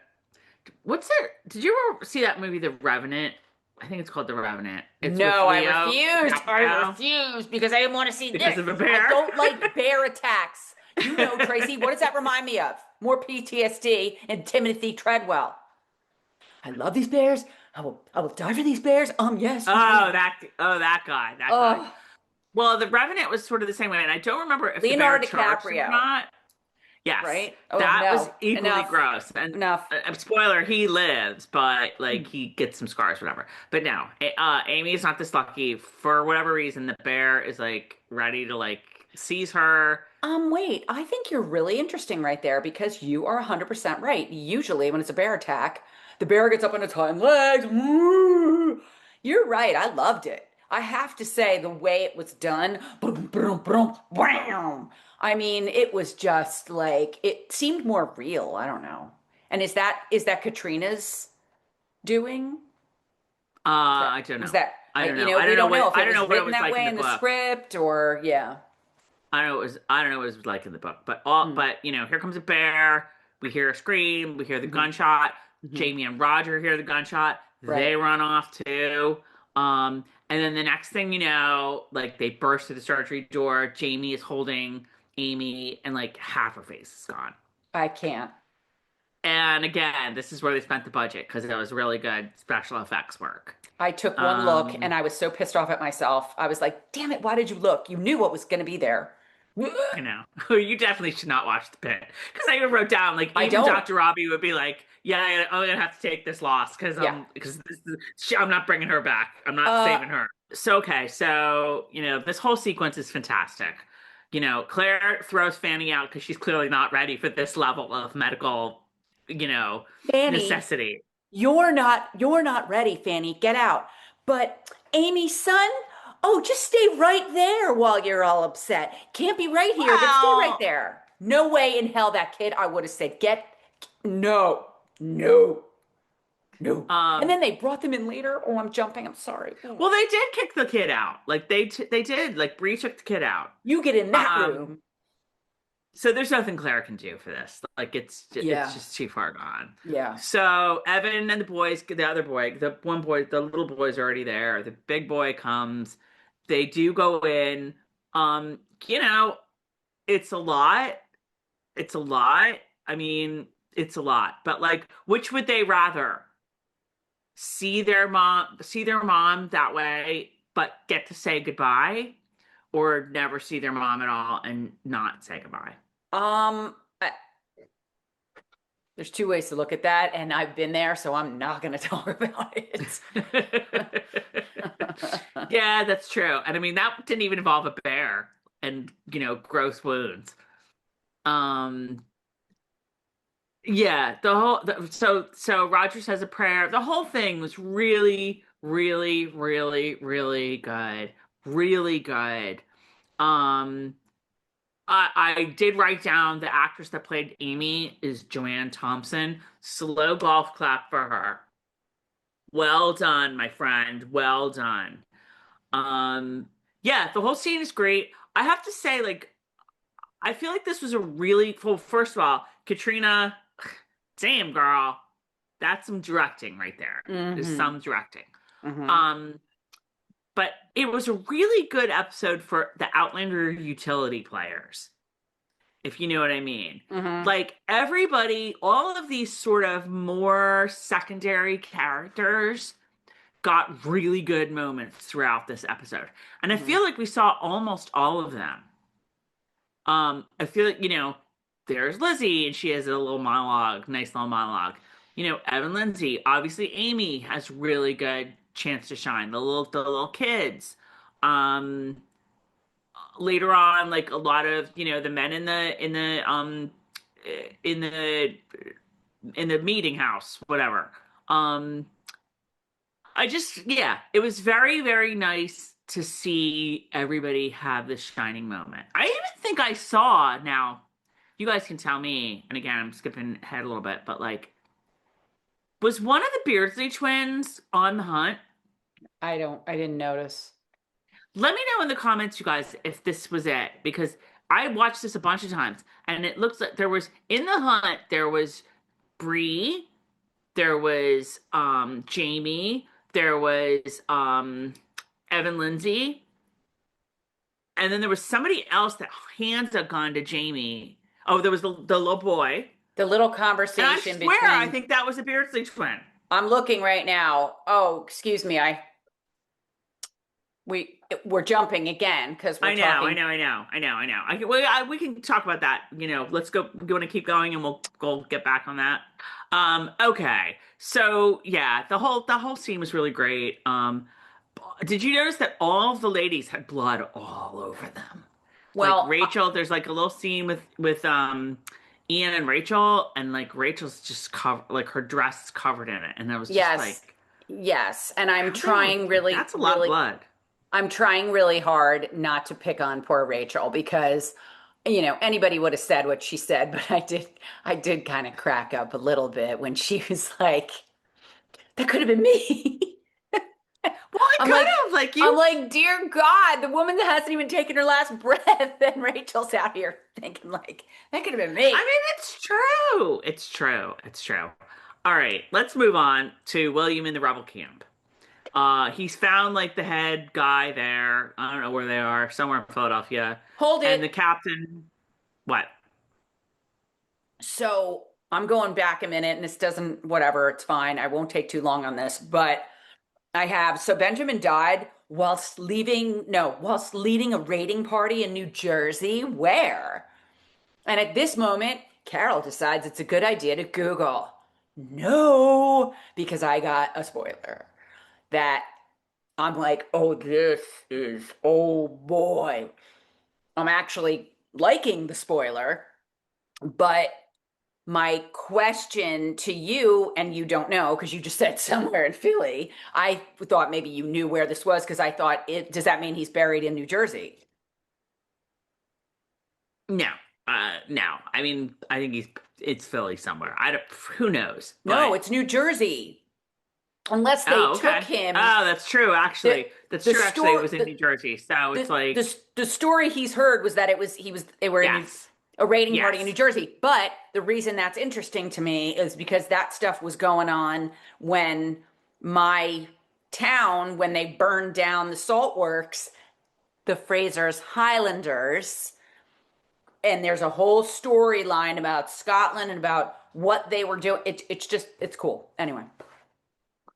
What's it? Did you ever see that movie, The Revenant? I think it's called The Revenant. It's with No, I Leo refused. I DiCaprio refused because I didn't want to see because this. of a I bear. don't like bear attacks. You know, Tracy, what does that remind me of? More PTSD and Timothy Treadwell. I love these bears. I will die for these bears. Yes. That guy, that guy. Oh, Well, The Revenant was sort of the same way, and I don't remember if the bear Leonardo charged him or DiCaprio, not. Yes, right? Oh that was no. equally Enough. gross. And Enough. spoiler, he lives, but like he gets some scars, whatever. But no, Amy is not this lucky. For whatever reason, the bear is like ready to like seize her. Wait, I think you're really interesting right there because you are 100% right. Usually, when it's a bear attack, the bear gets up on its hind legs. Woo! You're right. I loved it. I have to say, the way it was done, boom, boom, boom, wham. I mean, it was just like it seemed more real. I don't know. And is that Katrina's doing? Is that I don't was know. that I don't know. we don't know if I it don't was know what it written was that like in way the in the book. script or yeah. I don't know what it was like in the book. But Mm, here comes a bear. We hear a scream. We hear the hmm gunshot. hmm Jamie and Roger hear the gunshot. They Right. run off too. And then the next thing you know, like they burst through the surgery door. Jamie is holding Amy, and like half her face is gone. I can't. And again, this is where they spent the budget because it was really good special effects work. I took one look and Um, I was so pissed off at myself. I was like, damn it, why did you look? You knew what was going to be there. I know. You definitely should not watch the Pit because I even wrote down like I even don't. Dr. Robbie would be like, "Yeah, I'm gonna have to take this loss because Yeah. I'm not bringing her back. I'm not Uh, saving her." So okay, so this whole sequence is fantastic. Claire throws Fanny out because she's clearly not ready for this level of medical, you know, Fanny, necessity. you're not ready, Fanny. Get out. But Amy's son, oh, just stay right there while you're all upset. Can't be right here, but stay right Well, there. No way in hell that kid, I would have said, no, no, no. And um, then they brought them in later. Oh, I'm jumping. I'm sorry. Oh. well, they did kick the kid out. Like they did. Like Bree took the kid out. You get in that Um, room. So there's nothing Claire can do for this. Like it's Yeah. just too far gone. Yeah. So Evan and the boys, the other boy, the one boy, the little boy's already there. The big boy comes. They do go in. Um, you know, it's a lot. It's a lot. I mean, it's a lot. But like, which would they rather? See their mom that way, but get to say goodbye, or never see their mom at all and not say goodbye? Um, I- there's two ways to look at that, and I've been there, so I'm not going to talk about it. Yeah, that's true. And I mean, that didn't even involve a bear and, gross wounds. Um, yeah, so Roger says a prayer. The whole thing was really, really, really, really good. Really good. Um, I did write down the actress that played Amy is Joanne Thompson. Slow golf clap for her. Well done, my friend. Well done. Um, yeah, the whole scene is great. I have to say, like, I feel like this was a really well, first of all, Caitriona, damn girl, that's some directing right there. There's Mm-hmm. some directing. Mm-hmm. Um, but it was a really good episode for the Outlander utility players, if you know what I mean. Mm-hmm. Like everybody, all of these sort of more secondary characters got really good moments throughout this episode. And I Mm-hmm. feel like we saw almost all of them. I feel like, there's Lizzie and she has a little monologue, nice little monologue. Evan Lindsay, obviously Amy has really good chance to shine. The little kids. Um, Later on, like a lot of, the men in the meeting house, whatever. Um, yeah, it was very, very nice to see everybody have this shining moment. I even think I saw now, you guys can tell me, and again, I'm skipping ahead a little bit, but like, was one of the Beardsley twins on the hunt? I didn't notice. Let me know in the comments, you guys, if this was it, because I watched this a bunch of times, and it looks like there was, in the hunt, there was Bree, there was Jamie, there was Evan Lindsay, and then there was somebody else that hands a gun to Jamie. Oh, there was the little boy. The little And I conversation swear, I between, think that was a Beardsley twin. I'm looking right now. Oh, excuse me. We're jumping again because we're I know, I talking. know, I know, I know, I know. We can talk about that. Let's go. You want to keep going, and we'll get back on that. Okay. So yeah, the whole scene was really great. Did you notice that all of the ladies had blood all over them? Like Well, Rachel, there's like a little scene with Ian and Rachel, and like Rachel's just covered, like her dress is covered in it, and I was just yes, like, yes. And that's a lot of blood. I'm trying really hard not to pick on poor Rachel because, anybody would have said what she said, but I did kind of crack up a little bit when she was like, that could have been me. Well, it I'm could like, have like I'm you. like, dear God, the woman that hasn't even taken her last breath, and Rachel's out here thinking like, that could have been I me. mean, it's true. It's true. It's true. All right, let's move on to William in the rebel camp. He's found like the head guy there. I don't know where they are, somewhere in Philadelphia. Hold And it. the captain, what? So I'm going back a minute, and this doesn't, whatever, it's fine. I won't take too long on this, but so Benjamin died whilst leading a raiding party in New Jersey. Where? And at this moment, Carol decides it's a good idea to Google. No, because I got a spoiler that I'm like, oh boy. I'm actually liking the spoiler, but my question to you, and you don't know because you just said somewhere in Philly. I thought maybe you knew where this was because I thought does that mean he's buried in New Jersey? No, no. I mean, I think it's Philly somewhere. I don't. Who knows? No, But it's New Jersey. Unless they oh, took okay. him. Oh, that's true. The Actually, that's the true. Actually, it story was in New Jersey, so it's like the story he's heard was that they were in yes, a raiding party in New yes. Jersey. But the reason that's interesting to me is because that stuff was going on when my town, when they burned down the salt works, the Fraser's Highlanders, and there's a whole storyline about Scotland and about what they were doing. It's cool. Anyway.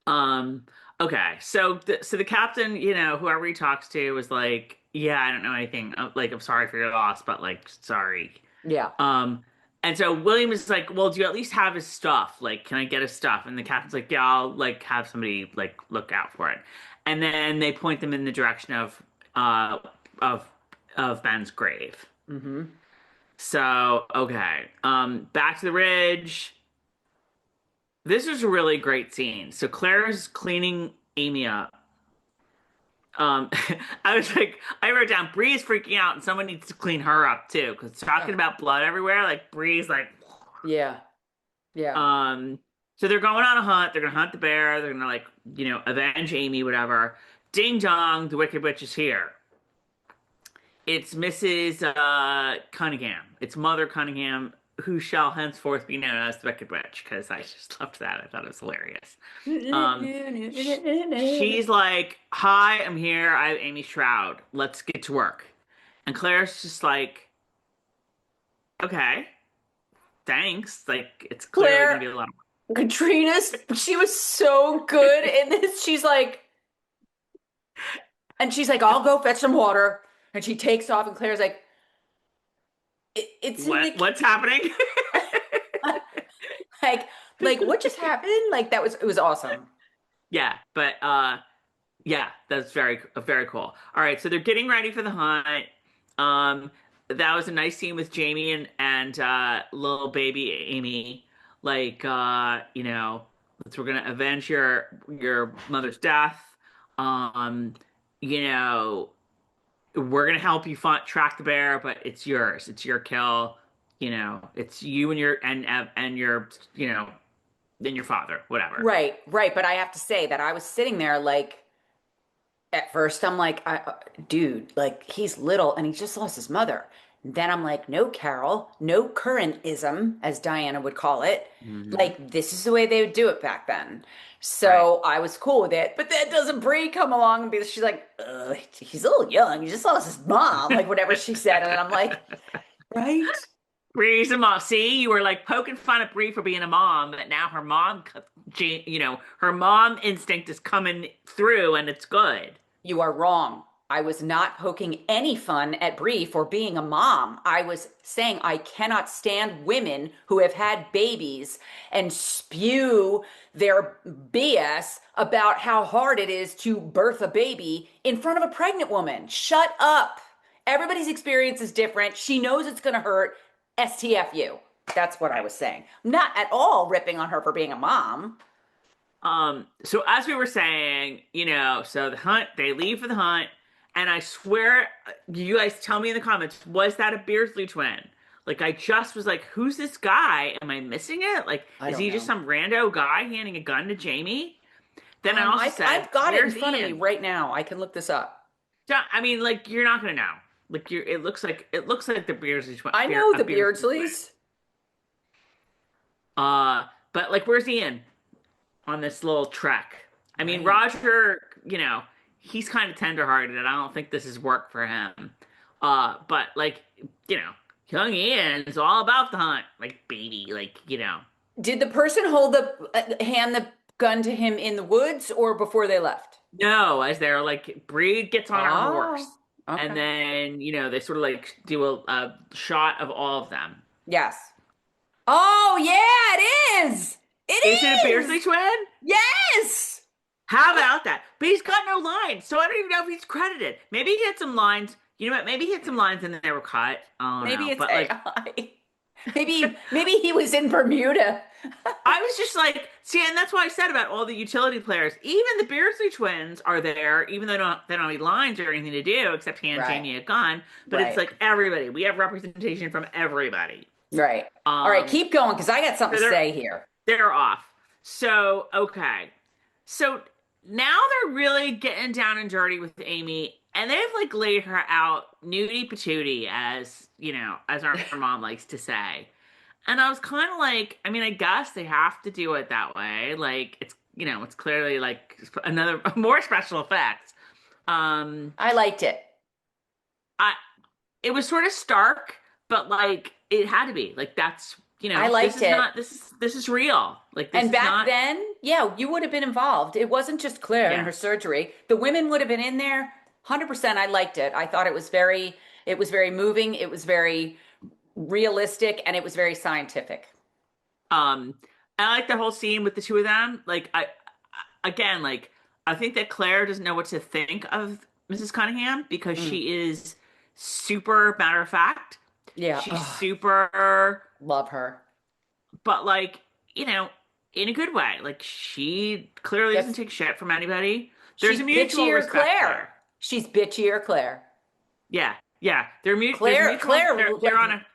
Um, okay. So the captain, whoever he talks to was like, yeah, I don't know anything. Like, I'm sorry for your loss, but like, sorry. Yeah. Um, and so William is like, well, do you at least have his stuff? Like, can I get his stuff? And the captain's like, yeah, I'll like have somebody like look out for it. And then they point them in the direction uh of of Ben's grave. Mm-hmm. So, okay. Back to the ridge. This is a really great scene. So Claire's cleaning Amy up. Um, I wrote down Bree's freaking out, and someone needs to clean her up too, because talking Ugh. about blood everywhere, like Bree's like, Yeah. Yeah. um, so they're going on a hunt. They're gonna hunt the bear. They're gonna like, avenge Amy, whatever. Ding dong, the Wicked Witch is here. It's Mrs. Cunningham. It's Mother Cunningham, who shall henceforth be known as the Wicked Witch, because I just loved that. I thought it was hilarious. Um, she's like, "Hi, I'm here. I have Amy Shroud. Let's get to work." And Claire's just like, "Okay, thanks. Like, it's clearly gonna Claire, be a lot of Katrina's, she was so good in this. And she's like, I'll go fetch some water. And she takes off, and Claire's like, it's in the, What's happening?" like, what just happened? Like, it was awesome. Yeah, but yeah, that's very cool. All right, so they're getting ready for the hunt. Um, that was a nice scene with Jamie and little baby Amy. Like, we're gonna avenge your mother's death. Um, you know, we're gonna help you track the bear, but it's yours. It's your kill. It's you and your then your father, whatever. Right, right. But I have to say that I was sitting there like, at first I'm like, dude, like he's little and he just lost his mother. Then I'm like, no, Carol, no currentism, as Diana would call it. Hmm. Like this is the way they would do it back then. Right. So I was cool with it. But then doesn't Bree come along and she's like, he's a little young. He just lost his mom, like whatever she said. And I'm like, right? Bree's a mom. See, you were like poking fun at Bree for being a mom, but now her mom instinct is coming through, and it's good. You are wrong. I was not poking any fun at Bree for being a mom. I was saying I cannot stand women who have had babies and spew their BS about how hard it is to birth a baby in front of a pregnant woman. Shut up. Everybody's experience is different. She knows it's going to hurt. STFU. That's what I Right. was saying. I'm not at all ripping on her for being a mom. So as we were saying, so the hunt, they leave for the hunt, and I swear, you guys tell me in the comments, was that a Beardsley twin? Like, I just was like, who's this guy? Am I missing it? Like, I is don't he just know. some rando guy handing a gun to Jamie? Then I also said, I've got it in where's front of me Ian? right now. I can look this up. I mean, like, you're not gonna know. Like, it looks like the Beardsley twin, I know A the Beardsley twin. Beardsleys. But like, where's Ian on this little trek? I mean, Right. Roger, he's kind of tenderhearted, and I don't think this is work for him. But like, you know, young Ian is all about the hunt, like baby, Did the person hold hand the gun to him in the woods or before they left? No, as they're like, Bree gets on her Oh, horse, and okay. then they sort of like do a shot of all of them. Yes. Oh, yeah, it is. Is it a It Beardsley is. twin? Yes. How about that? But he's got no lines, so I don't even know if he's credited. Maybe he had some lines. You know what? Maybe he had some lines and then they were cut. I don't Maybe know. it's But like, AI. Maybe he was in Bermuda. I was just like, see, and that's why I said about all the utility players. Even the Beardsley twins are there, even though they don't have any lines or anything to do except hand Right. Jamie a gun. But it's Right. like everybody. We have representation from everybody. Right. All right, Um, keep going because I got something so to they're say here. they're off. So okay. So now they're really getting down and dirty with Amy, and they've like laid her out nudie patootie, as our mom likes to say. And I was kind of like, I mean, I guess they have to do it that way. Like it's clearly like another more special effects. Um, I liked it. I it was sort of stark, but like it had to be. Like that's I this liked is it. not this is real. Like this And is back not then, yeah, you would have been involved. It wasn't just Claire and yeah. her surgery. The women would have been in there. 100%. I liked it. I thought it was very moving. It was very realistic and it was very scientific. Um, I like the whole scene with the two of them. Like again, like I think that Claire doesn't know what to think of Mrs. Cunningham because Mm, she is super matter of fact. yeah. She's Ugh, super, love her. but like, in a good way. Like she clearly doesn't Yes. take shit from anybody. There's a She's mutual bitchier respect Claire. there. She's bitchier, Claire. Yeah, yeah. There's Claire, mutual. Claire, They're on a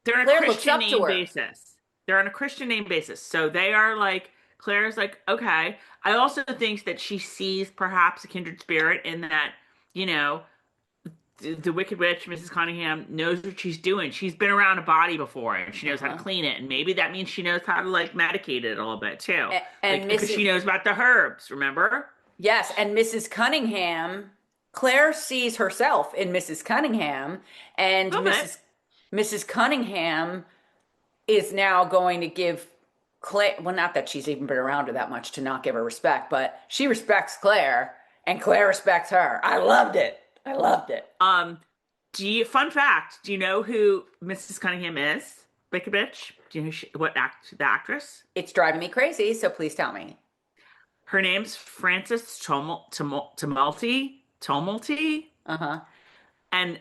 Claire looks Christian up to name her. basis. They're on a Christian name basis. So they are like, Claire's like, okay. I also think that she sees perhaps a kindred spirit in that, you know, the Wicked Witch, Mrs. Cunningham, knows what she's doing. She's been around a body before and she knows how to Uh-huh. clean it. And maybe that means she knows how to like medicate it a little bit too. And Like, because Mrs. she knows about the herbs, remember? Yes, and Mrs. Cunningham, Claire sees herself in Mrs. Cunningham, and A little bit. Mrs. Cunningham is now going to give Claire, well, not that she's even been around her that much to not give her respect, but she respects Claire, and Claire respects her. I loved it. I loved it. Um, fun fact, do you know who Mrs. Cunningham is? Wicked Bitch? Do you know the actress? It's driving me crazy, so please tell me. Her name's Frances Tumulty. Uh-huh. And,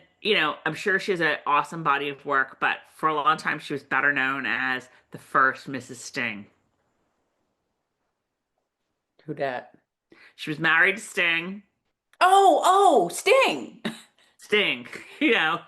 I'm sure she has an awesome body of work, but for a long time she was better known as the first Mrs. Sting. Who dat? She was married to Sting. Oh, Sting. Sting,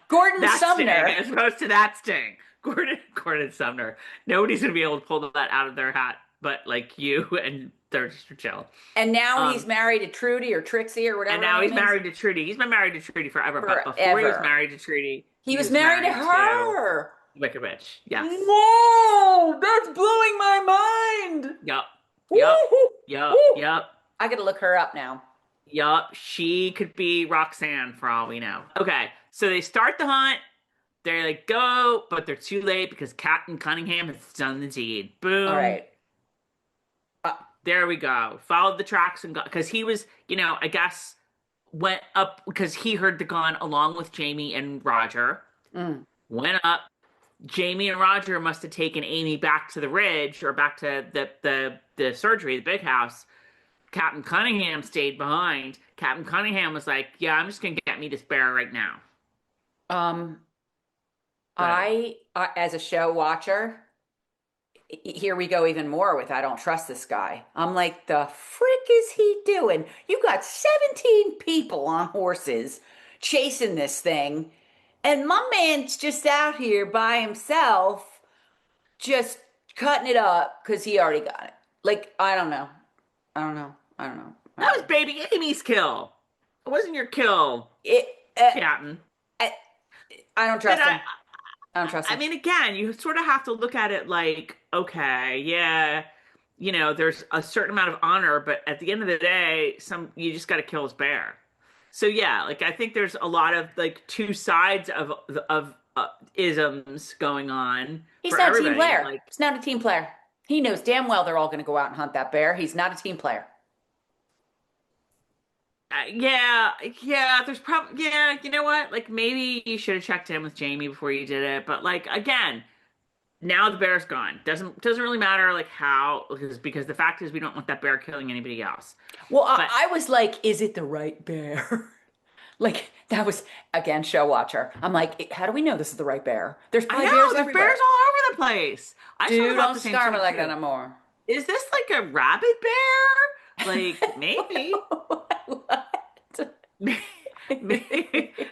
Gordon that Sumner. Sting, as opposed to that Sting. Gordon Sumner. Nobody's gonna be able to pull that out of their hat, but like you and they're just chill. And now he's married to Trudy or Trixie or whatever. And now he's married to Trudy. He's been married to Trudy forever. But before he was married to Trudy, he was married to her. Wicked Witch. Yes. Whoa, that's blowing my mind. Yep. I gotta look her up now. Yup. She could be Roxanne for all we know. Okay. So they start the hunt. They're like, go, but they're too late because Captain Cunningham has done the deed. Boom. All right. There we go. Followed the tracks and got, because he was, I guess went up because he heard the gun along with Jamie and Roger. Went up. Jamie and Roger must have taken Amy back to the ridge or back to the surgery, the big house. Captain Cunningham stayed behind. Captain Cunningham was like, yeah, I'm just going to get me to spare right now. I as a show watcher, here we go even more with I don't trust this guy. I'm like, the frick is he doing? You got 17 people on horses chasing this thing, and my man's just out here by himself, just cutting it up because he already got it. Like, I don't know. That was baby Amy's kill. It wasn't your kill, Captain. I don't trust him. I don't trust him. I mean, again, you sort of have to look at it like, okay, yeah, there's a certain amount of honor, but at the end of the day, you just got to kill his bear. So yeah, like I think there's a lot of like two sides of isms going on. He's for not a everybody. team player. Like, he's not a team player. He knows damn well they're all going to go out and hunt that bear. He's not a team player. yeah, there's probably, you know what? Like maybe you should have checked in with Jamie before you did it. But like, again, now the bear's gone. Doesn't really matter like how, because the fact is we don't want that bear killing anybody else. Well, I was like, is it the right bear? Like that was, again, show watcher. I'm like, how do we know this is the right bear? There's probably bears everywhere. Bears all over the place. Dude, don't scar me like that no more. Is this like a rabbit bear? Like maybe. What?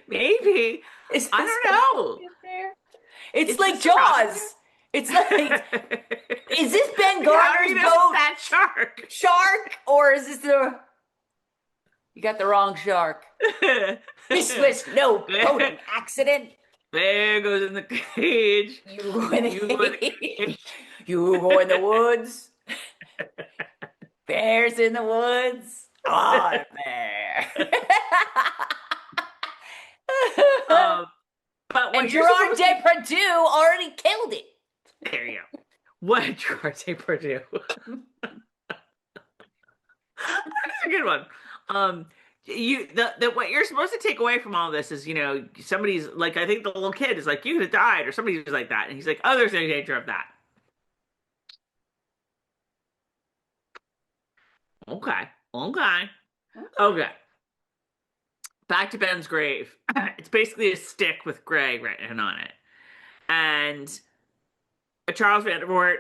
Maybe. I don't know. It's like Jaws. It's like, is this Ben Gardner's boat? That shark. Shark? Or is this the... You got the wrong shark. This was no boating accident. Bear goes in the cage. You go in the cage. You go in the woods. Bears in the woods. Oh, bear. But what and Gerard Depardieu already killed it. There you go. What Gerard Depardieu? That's a good one. What you're supposed to take away from all this is, somebody's like, I think the little kid is like, you could have died, or somebody was like that, and he's like, oh, there's no danger of that. Okay. Back to Ben's grave. It's basically a stick with Grey written on it. And Charles Vandervoort,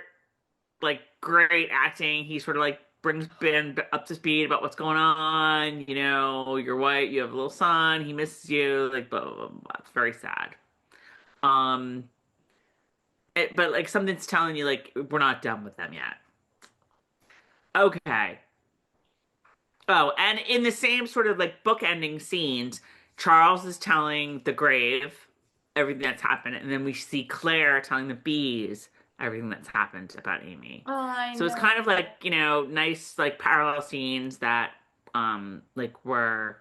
like, great acting. He sort of, like, brings Ben up to speed about what's going on. You're white, you have a little son, he misses you, like blah blah blah. Blah. It's very sad. Um, but like something's telling you like we're not done with them yet. Okay. Oh, and in the same sort of like bookending scenes, Charles is telling the grave everything that's happened, and then we see Claire telling the bees everything that's happened about Amy. Oh, I So it's know. kind of like, nice like parallel scenes that like were,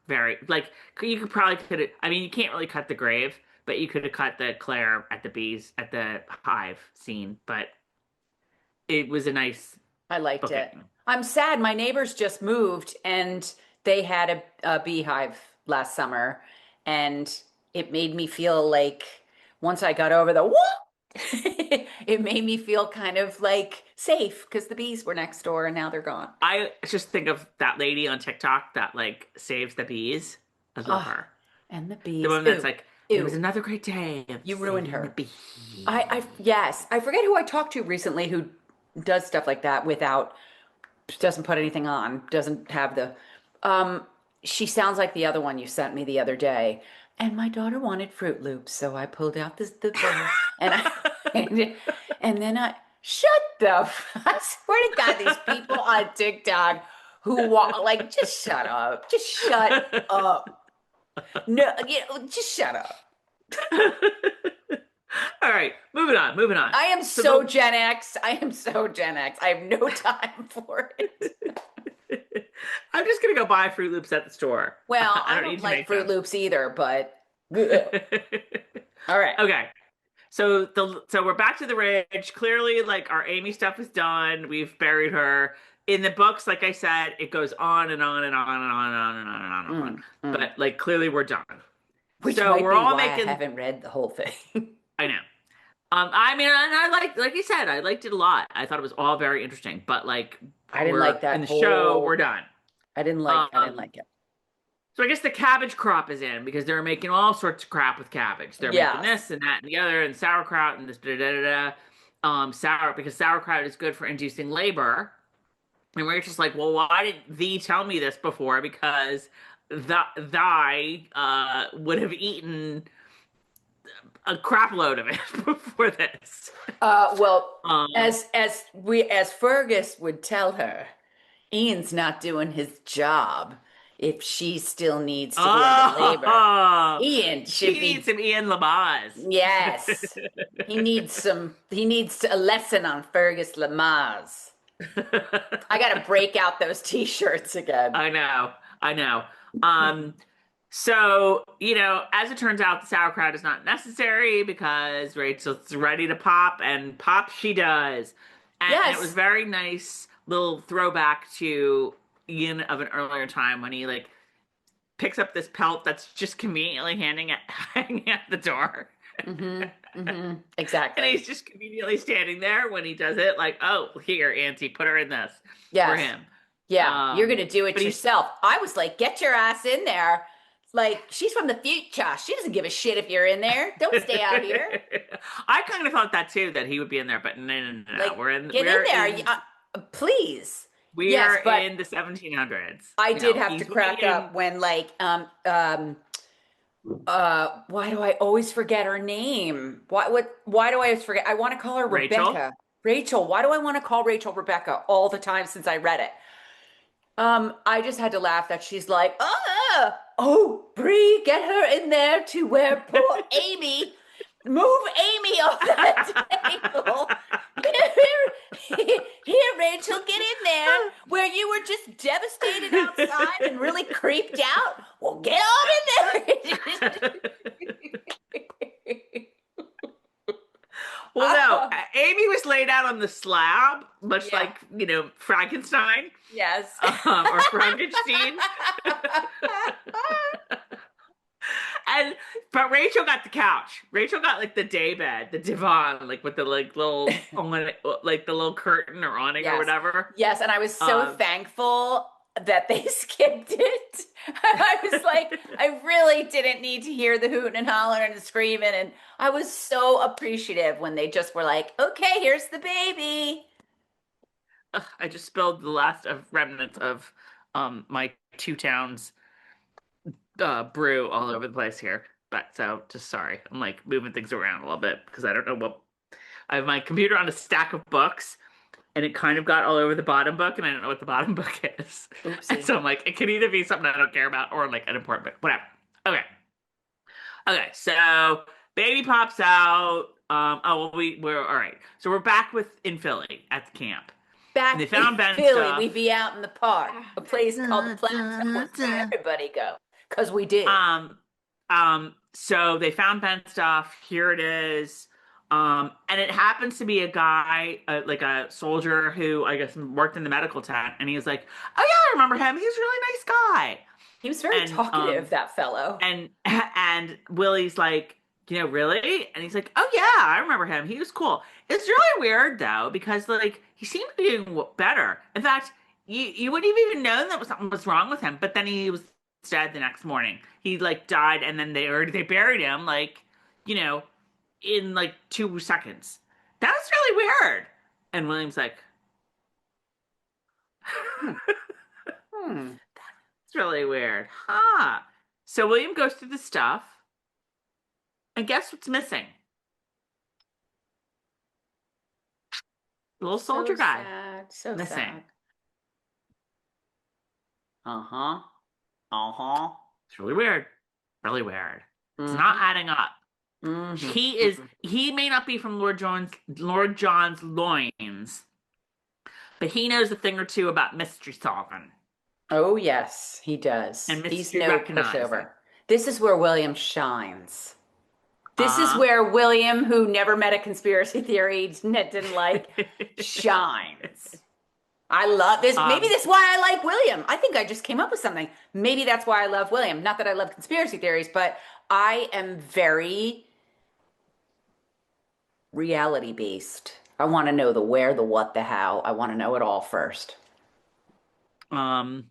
very like you could probably could I mean, you can't really cut the grave, but you could have cut the Claire at the bees at the hive scene, but it was a nice I liked it. bookending. I'm sad. My neighbors just moved and they had a beehive last summer. And it made me feel like once I got over the what, it made me feel kind of like safe because the bees were next door and now they're gone. I just think of that lady on TikTok that like saves the bees. I love Oh, her. and the The bees. one that's Ew, like, it was ew. another great day of You ruined saving the her. bees. Yes, I forget who I talked to recently who does stuff like that without, doesn't put anything on, doesn't have the, um, she sounds like the other one you sent me the other day. And my daughter wanted Fruit Loops, so I pulled out the bowl and I, and then shut I swear to God, these people on TikTok who walk, like, just shut up. Just shut up. No, just shut up. All right, moving on, moving on. I am so Gen X. I am so Gen X. I have no time for it. I'm just gonna go buy Fruit Loops at the store. Well, I I don't need don't to like make Fruit them. Loops either, but all right. Okay. So we're back to the ridge. Clearly, like our Amy stuff is done. We've buried her. In the books, like I said, it goes on and on and on and on and on and on and on and on. But like clearly we're done. Which So might we're be all why I making haven't read the whole thing. I know. I mean, and I like you said, I liked it a lot. I thought it was all very interesting. But like I didn't we're like in that the show, we're whole. done. I didn't Um like it. So I guess the cabbage crop is in because they're making all sorts of crap with cabbage. They're making Yes. this and that and the other and sauerkraut and this da da da da. Sour because sauerkraut is good for inducing labor. And we're just like, well, why didn't thee tell me this before? Because thy would have eaten a crap load of it before this. Well, Um, as Fergus would tell her, Ian's not doing his job if she still needs to go into labor. oh, Ian she should needs be. some Ian Lamaze. Yes. He needs a lesson on Fergus Lamaze. I gotta break out those t-shirts again. I know. I know. Um, so, as it turns out, the sauerkraut is not necessary because Rachel's ready to pop, and pop she does. And it was Yes. very nice little throwback to Ian of an earlier time when he like picks up this pelt that's just conveniently hanging at the door. Mm-hmm. Mm-hmm. And Exactly. he's just conveniently standing there when he does it, like, oh, here, Auntie, put her in this for Yes. him. Yeah. You're gonna do it But he's yourself. I was like, get your ass in there. Like, she's from the future. She doesn't give a shit if you're in there. Don't stay out here. I kind of thought that too, that he would be in there, but no, no, no, no. Like, get in there. Please. We Yes, are but in the 1700s. I did have to He's crack waiting. up when like why do I always forget her name? Why do I always forget? I want to call her Rachel. Rebecca. Rachel. Why do I want to call Rachel Rebecca all the time since I read it? I just had to laugh that she's like, oh, Bree, get her in there to where poor Amy, move Amy off that table. Here, Rachel, get in there where you were just devastated outside and really creeped out. Well, get on in there. Well, no, Amy was laid out on the slab, much Yeah. like, Frankenstein Yes. or Frankenstein. But Rachel got the couch. Rachel got like the day bed, the divan, like with the like little like the little curtain or awning or Yes. whatever. Yes, and I was so thankful that they skipped it. I was like, I really didn't need to hear the hooting and hollering and screaming, and I was so appreciative when they just were like, okay, here's the baby. Ugh, I just spilled the last of remnants of my two towns brew all over the place here. But so just sorry. I'm like moving things around a little bit because I don't know what I have my computer on a stack of books and it kind of got all over the bottom book and I don't know what the bottom book is. And Oopsie. so I'm like, it could either be something I don't care about or like an important book. Whatever. Okay. Okay, so baby pops out. Oh well, we're all right. So we're back in Philly at the camp, and Back they in found Ben Philly, we stuff. be out in the park, a place called the Plaza where everybody go. Because we did. Um, so they found Ben stuff. Here it is. And it happens to be a guy, like a soldier who I guess worked in the medical tent, and he was like, "Oh yeah, I remember him. He's a really nice guy." He was very And talkative, that fellow. and Willie's like, really? And he's like, oh yeah, I remember him. He was cool. It's really weird though because like he seemed to be doing better. In fact, you wouldn't have even known that something was wrong with him. But then he was dead the next morning. He like died, and then they buried him like you know in like 2 seconds. That was really weird. And William's like, Hmm. Hmm. it's really weird, huh? So William goes through the stuff. And guess what's missing? The little soldier So guy. sad. So Missing. sad. Uh-huh. Uh-huh. It's really weird. Really weird. It's Mm-hmm. not adding up. Mm-hmm. He may not be from Lord John's loins, but he knows a thing or two about mystery solving. Oh, yes, he does. And He's mystery no recognizing. pushover. This is where William shines. This is Uh-huh. where William, who never met a conspiracy theory didn't like, shines. I love this. Maybe um that's why I like William. I think I just came up with something. Maybe that's why I love William. Not that I love conspiracy theories, but I am very reality based. I want to know the where, the what, the how. I want to know it all first. um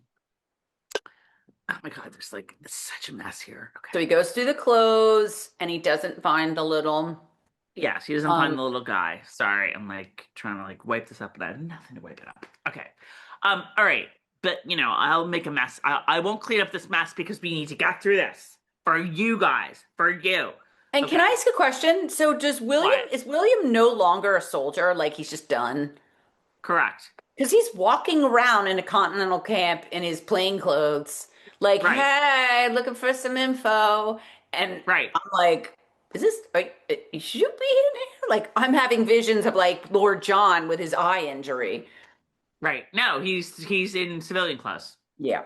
oh my God, there's like it's such a mess here. Okay. So he goes through the clothes and he doesn't find the little Yes, he doesn't find um the little guy. Sorry, I'm like trying to like wipe this up, but I have nothing to wipe it up. Okay. All right. But I'll make a mess. I won't clean up this mess because we need to get through this. For you guys. For you. And can Okay. I ask a question? So What? is William no longer a soldier? Like he's just done? Correct. Because he's walking around in a continental camp in his plain clothes, like, Right. hey, looking for some info. And Right. I'm like, is this, like, should you be in here? Like, I'm having visions of like Lord John with his eye injury. Right. No, he's in civilian clothes. Yeah.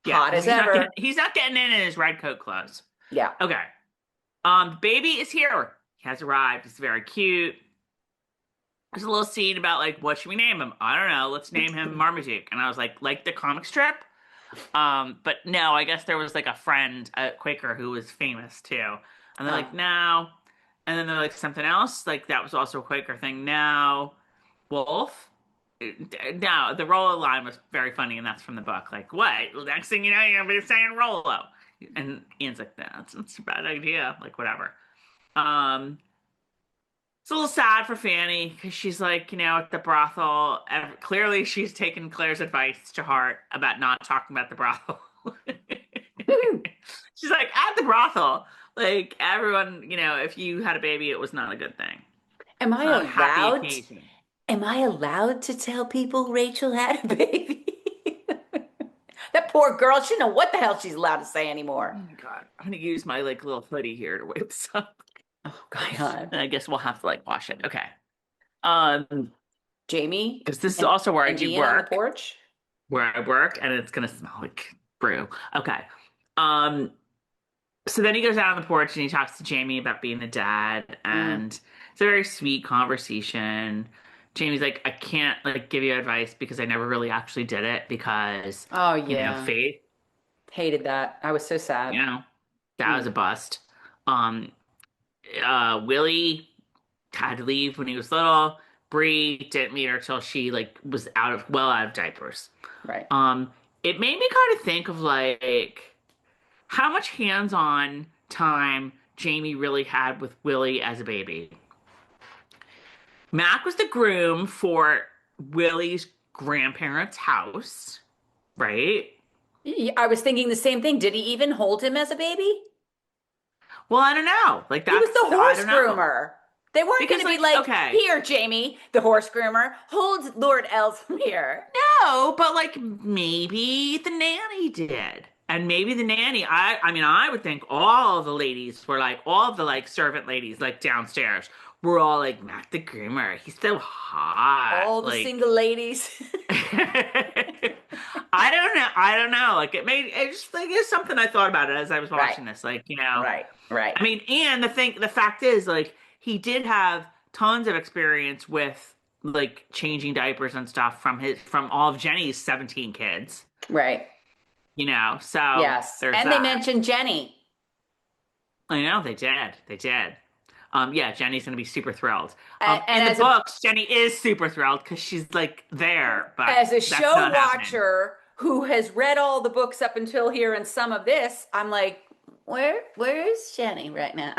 Yeah, Hot as ever. he's not getting in his red coat clothes. Yeah. Okay. Baby is here. He has arrived. He's very cute. There's a little scene about like what should we name him? I don't know. Let's name him Marmaduke. And I was like the comic strip. But no, I guess there was like a friend, a Quaker, who was famous too. And they're like, no. And then they're like something else, like that was also a Quaker thing. No. Wolf? No, the Rolo line was very funny, and that's from the book. Like, what? Next thing you know, you're gonna be saying Rolo. And Ian's like, no, that's a bad idea. Like, whatever. Um, it's a little sad for Fanny because she's like, at the brothel. Clearly, she's taken Claire's advice to heart about not talking about the brothel. She's like, at the brothel, like everyone, if you had a baby, it was not a good thing. Am I Not a happy allowed? occasion. Am I allowed to tell people Rachel had a baby? That poor girl, she know what the hell she's allowed to say anymore. Oh my God. I'm gonna use my like little hoodie here to wipe this up. Oh God. And I guess we'll have to like wash it. Okay. Jamie Because this is also where I do Ian on the work. porch. Where I work, and it's gonna smell like brew. Okay. Um, so then he goes out on the porch and he talks to Jamie about being a dad, and it's a very sweet conversation. Jamie's like, I can't like give you advice because I never really actually did it because Oh yeah. faith, Hated that. I was so sad. that was a bust. Um, Willie had to leave when he was little. Bree didn't meet her till she like was out of diapers. Right. It made me kind of think of like how much hands-on time Jamie really had with Willie as a baby. Mac was the groom for Willie's grandparents' house, right? I was thinking the same thing. Did he even hold him as a baby? Well, I don't know. Like He was that's the I horse don't know. groomer. They weren't going Because to be like, like, okay. here, Jamie, the horse groomer, hold Lord Ellesmere. No, but like maybe the nanny did. And maybe the nanny, I mean, I would think all the ladies were like, all of the like servant ladies like downstairs were all like, Matt the groomer, he's so hot. All the Like, single ladies. I don't know. I don't know. Like it just like it's something I thought about it as I was Right, watching this. Like, right, right, I mean, and the fact is, like, he did have tons of experience with like changing diapers and stuff from all of Jenny's 17 kids, right. so Yes. there's And they that. mentioned Jenny. I know they did. They did. Yeah, Jenny's gonna be super thrilled. And In the as a books, Jenny is super thrilled because she's like there, but as a that's show not happening. watcher who has read all the books up until here and some of this, I'm like, where is Jenny right now?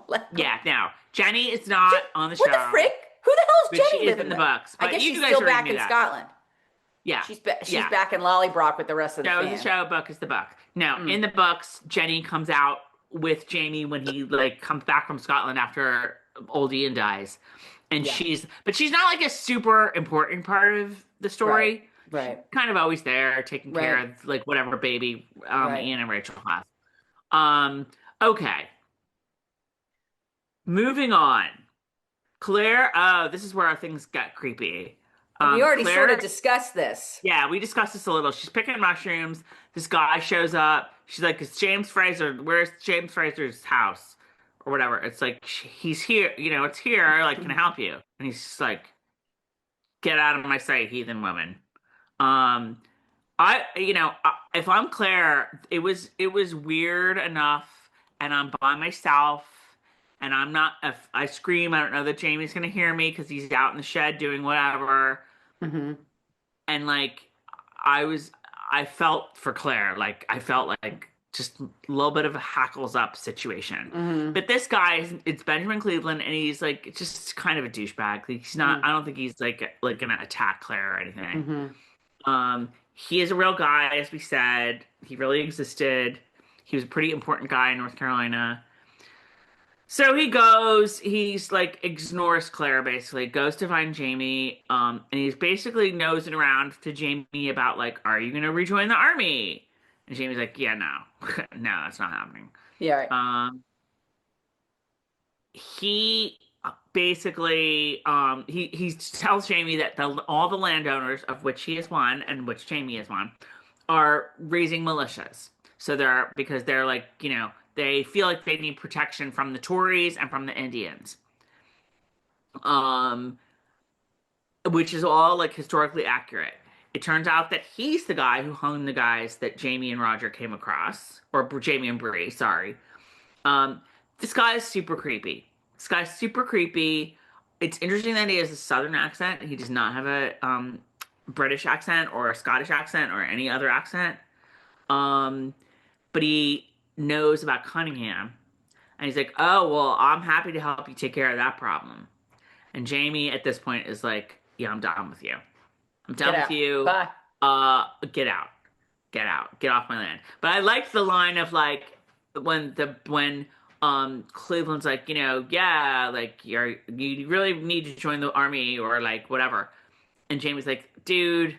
Like, Yeah, now Jenny is not on the what the show, frick? Who the hell is but she Jenny is living in the with? books. I But guess you she's guys still already back knew in that. Scotland. Yeah, She's yeah. back in Lollybrock with the rest of the Show is the fam. show, book is the book. Now, Mm, in the books, Jenny comes out with Jamie when he like comes back from Scotland after old Ian dies. And yeah, she's not like a super important part of the right, story. She's right, kind of always there taking care right, of like whatever baby right. Ian and Rachel have. Um, okay. Moving on. Claire, oh, this is where our things got creepy. We already sort of Claire, discussed this. yeah, we discussed this a little. She's picking mushrooms. This guy shows up. She's like, "It's James Fraser. Where's James Fraser's house?" Or whatever. It's like, he's here. It's here. Like, can I help you? And he's just like, "Get out of my sight, heathen woman." Um, if I'm Claire, it was weird enough, and I'm by myself, and I'm not. If I scream, I don't know that Jamie's gonna hear me because he's out in the shed doing whatever. Hmm. And like, I was, I felt for Claire. Like, I felt like just a little bit of a hackles up situation. Hmm. But this guy, it's Benjamin Cleveland, and he's like just kind of a douchebag. Like, he's not. I don't think he's like gonna attack Claire or anything. Hmm. He is a real guy, as we said. He really existed. He was a pretty important guy in North Carolina. So he goes, he's like ignores Claire basically, goes to find Jamie, and he's basically nosing around to Jamie about like, are you gonna rejoin the army? And Jamie's like, yeah, no, no, that's not happening. Yeah, right. Um, he basically he tells Jamie that all the landowners, of which he is one and which Jamie is one, are raising militias. So because they're like, they feel like they need protection from the Tories and from the Indians. Um, which is all like historically accurate. It turns out that he's the guy who hung the guys that Jamie and Roger came across, or Jamie and Bree, sorry. Um, this guy is super creepy. This guy's super creepy. It's interesting that he has a Southern accent. He does not have a British accent or a Scottish accent or any other accent. Um, but he knows about Cunningham. And he's like, oh, well, I'm happy to help you take care of that problem. And Jamie at this point is like, yeah, I'm done with you. I'm Get done with out. you. Bye. Get out. Get out. Get off my land. But I liked the line of like when Cleveland's like, yeah, like you really need to join the army or like whatever. And Jamie's like, dude,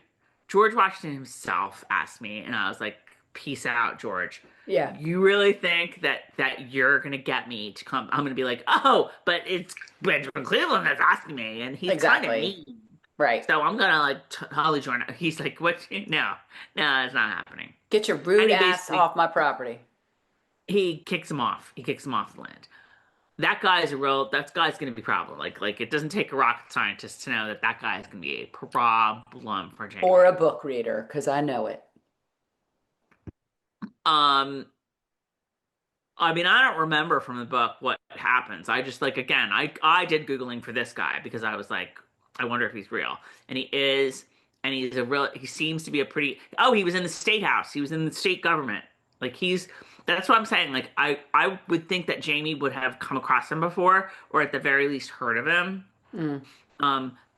George Washington himself asked me, and I was like, peace out, George. Yeah. You really think that you're gonna get me to come? I'm gonna be like, oh, but it's Benjamin Cleveland that's asking me, and he's kind of Exactly. mean. Right. So I'm gonna like totally join. He's like, what? No, no, it's not happening. Get your And rude he ass basically off my property. he kicks him off. He kicks him off the land. That guy's gonna be a problem. Like it doesn't take a rocket scientist to know that guy is gonna be a problem for Jamie. Or a book reader, because I know it. Um, I mean, I don't remember from the book what happens. I just like again, I did Googling for this guy because I was like, I wonder if he's real. And he is, and he seems to be a pretty he was in the state house. He was in the state government. Like that's what I'm saying. Like I would think that Jamie would have come across him before, or at the very least heard of him. Mm.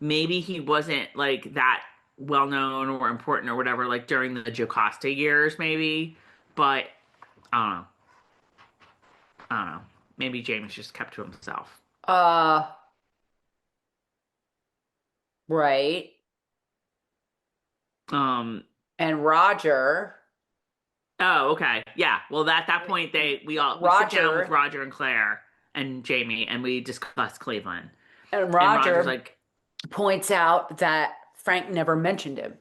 Maybe he wasn't like that well known or important or whatever, like during the Jocasta years, maybe. But I don't know. I don't know. Maybe James just kept to himself. Uh, right. Um, And Roger, oh, okay. Yeah. Well, at that point we sit down with Roger, Roger and Claire and Jamie and we discuss Cleveland. and And Roger's Roger like, points out that Frank never mentioned him,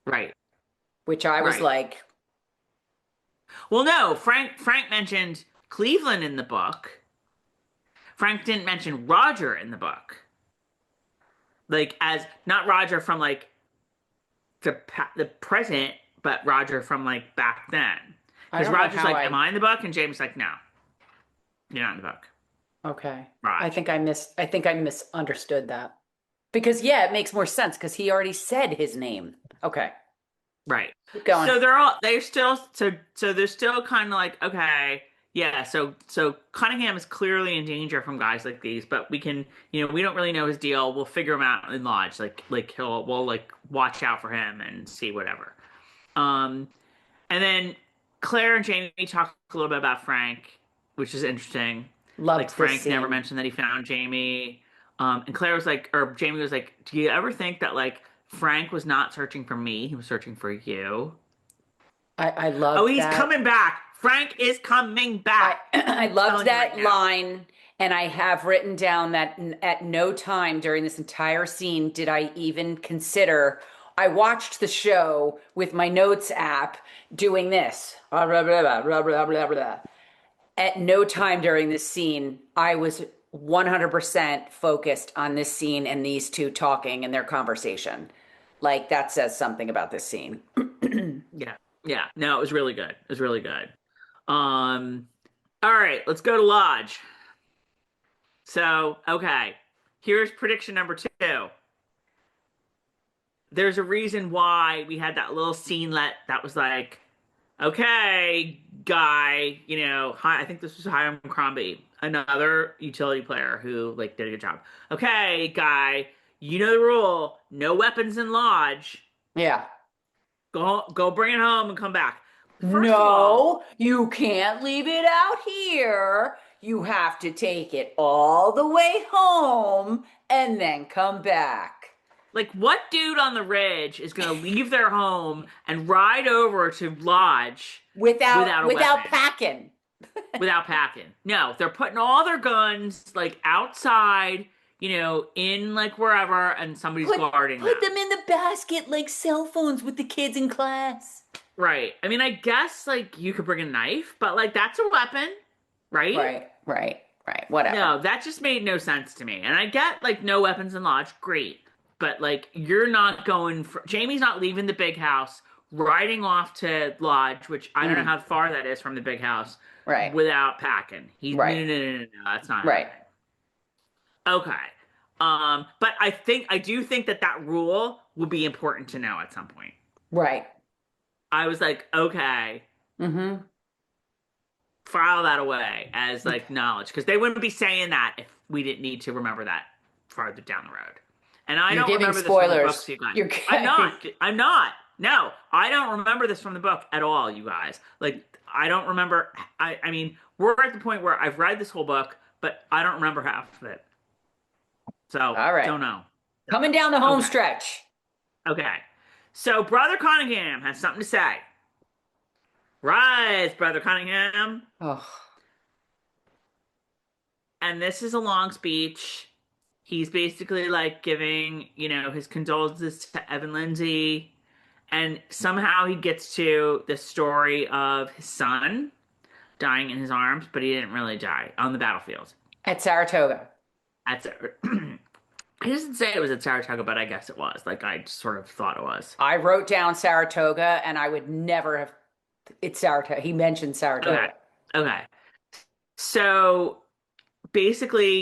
right, which I was right. like, Well, no, Frank mentioned Cleveland in the book. Frank didn't mention Roger in the book. Like as not Roger from like the present, but Roger from like back then. I Because don't know Roger's how like, "Am I, I in the book?" And James like, "No, you're not in the book." okay. Raj. I think I misunderstood that. Because yeah, it makes more sense because he already said his name. Okay, Right. keep going. So they're still kind of like, okay, yeah, so Cunningham is clearly in danger from guys like these, but we can, we don't really know his deal. We'll figure him out in Lodge. We'll like watch out for him and see whatever. Um and then Claire and Jamie talk a little bit about Frank, which is interesting. Like Loved this Frank never scene. mentioned that he found Jamie. And Claire was like, or Jamie was like, "Do you ever think that like Frank was not searching for me, he was searching for you?" I Oh, loved he's that. coming back. Frank is coming I back. I I'm loved telling you right that now. line, and I have written down that at no time during this entire scene did I even consider. I watched the show with my notes app doing this. Blah, blah, blah, blah, blah, blah, blah. At no time during this scene, I was 100% focused on this scene and these two talking and their conversation. Like that says something about this scene. Yeah. Yeah. No, it was really good. It was really good. Um, all right, let's go to Lodge. So, okay. Here's prediction number two. There's a reason why we had that little scene that was like, okay, guy, hi, I think this was Hiram Crombie, another utility player who like did a good job. Okay, guy, you know the rule. No weapons in Lodge. Yeah. Go bring it home and come back. First of all, No, you can't leave it out here. You have to take it all the way home and then come back. like what dude on the ridge is going to leave their home and ride over to Lodge without a Without weapon? packing. Without packing. No, they're putting all their guns like outside, in like wherever, and somebody's guarding them. Put them in the basket like cell phones with the kids in class. Right. I mean, I guess like you could bring a knife, but like that's a weapon, right? Right. Whatever. No, that just made no sense to me. And I get like no weapons in Lodge, great. But like you're not going for Jamie's not leaving the big house, riding off to Lodge, which I don't know how far that is from the big house, Right. without packing. No, Right. no, that's not Right. happening. Okay. But I do think that rule will be important to know at some point. Right. I was like, okay, Mm-hmm. file that away as like knowledge because they wouldn't be saying that if we didn't need to remember that farther down the road. And I You're don't giving remember this from the spoilers. books, you guys. You're I'm not. I'm not. No, I don't remember this from the book at all, you guys. Like, I don't remember. I mean, we're at the point where I've read this whole book, but I don't remember half of it. So, All right. don't know. Coming down the home Okay. stretch. Okay. So, Brother Cunningham has something to say. Rise, Brother Cunningham. Oh. And this is a long speech. He's basically like giving, his condolences to Evan Lindsay. And somehow he gets to the story of his son dying in his arms, but he didn't really die on the battlefield. At Saratoga. That's it. He doesn't say it was at Saratoga, but I guess it was. Like I just sort of thought it was. I wrote down Saratoga and I would never have. It's Saratoga. He mentioned Okay. Saratoga. Okay. So basically,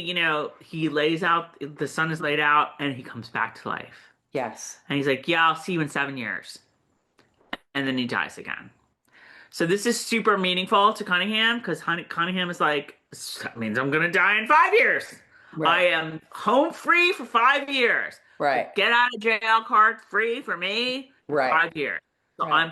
he lays out, the sun is laid out, and he comes back to life. Yes. And he's like, yeah, I'll see you in 7 years. And then he dies again. So this is super meaningful to Cunningham because Cunningham is like, that means I'm going to die in 5 years. Right. I am home free for 5 years. So Right. get out of jail card free for me for Right. 5 years. So Right.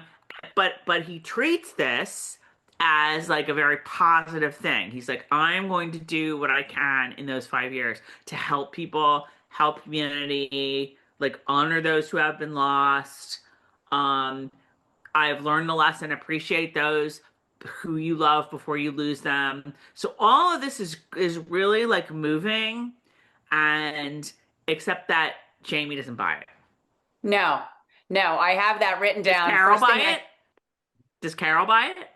but he treats this as like a very positive thing. He's like, I'm going to do what I can in those 5 years to help people, help community, like honor those who have been lost. Um, I've learned the lesson, appreciate those who you love before you lose them. So all of this is really like moving, and except that Jamie doesn't buy it. No, no, I have that written Does down. Carol First buy thing it? Does Carol buy it?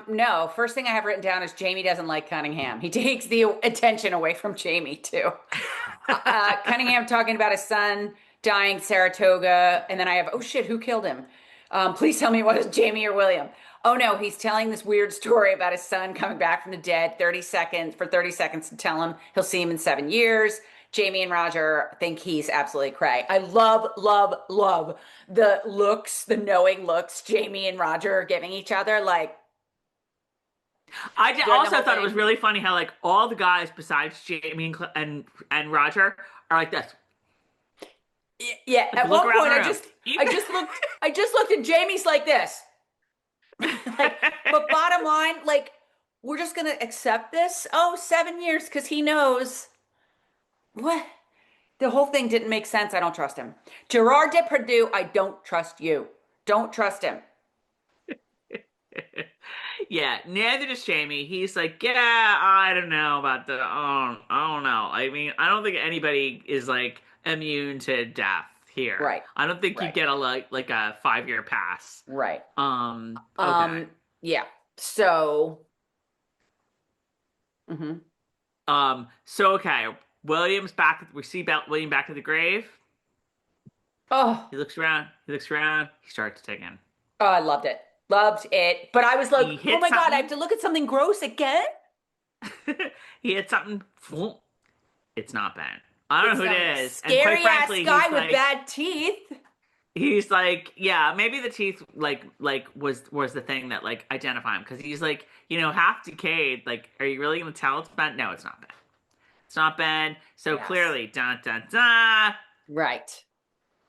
no, first thing I have written down is Jamie doesn't like Cunningham. He takes the attention away from Jamie too. Cunningham talking about his son dying Saratoga, and then I have, oh shit, who killed him? Please tell me, what is Jamie or William? Oh no, he's telling this weird story about his son coming back from the dead 30 seconds for 30 seconds to tell him he'll see him in 7 years. Jamie and Roger think he's absolutely cray. I love, love, love the looks, the knowing looks Jamie and Roger are giving each other. Like, during the Also whole thought it was thing. really funny how like all the guys besides Jamie and Roger are like this. Yeah, Like at look one around point the room. I just looked at Jamie's like this. Like, but bottom line, like, we're just gonna accept this. Oh, 7 years, because he knows what the whole thing didn't make sense. I don't trust him. Gerard Depardieu, I don't trust you. Don't trust him. Yeah, neither does Jamie. He's like, yeah, I don't know about I don't know. I mean, I don't think anybody is like immune to death here. Right. I don't think you Right. get a like a 5 year pass. Right. Okay. Yeah. So, mhm. So okay, William's back. We see William back to the grave. Oh, He looks around. He looks around. He starts digging. oh, I loved it. Loved it. But I was like, He oh hits my God, I have something. to look at something gross again. He hits something. It's not Ben. I don't It's know who some it is. And quite scary ass frankly, guy with bad teeth. he's like, yeah, maybe the teeth was the thing that like identify him because he's like, half decayed. Like, are you really gonna tell it's Ben? No, it's not Ben. It's not Ben. So Yes. clearly, dun dun dun, Right.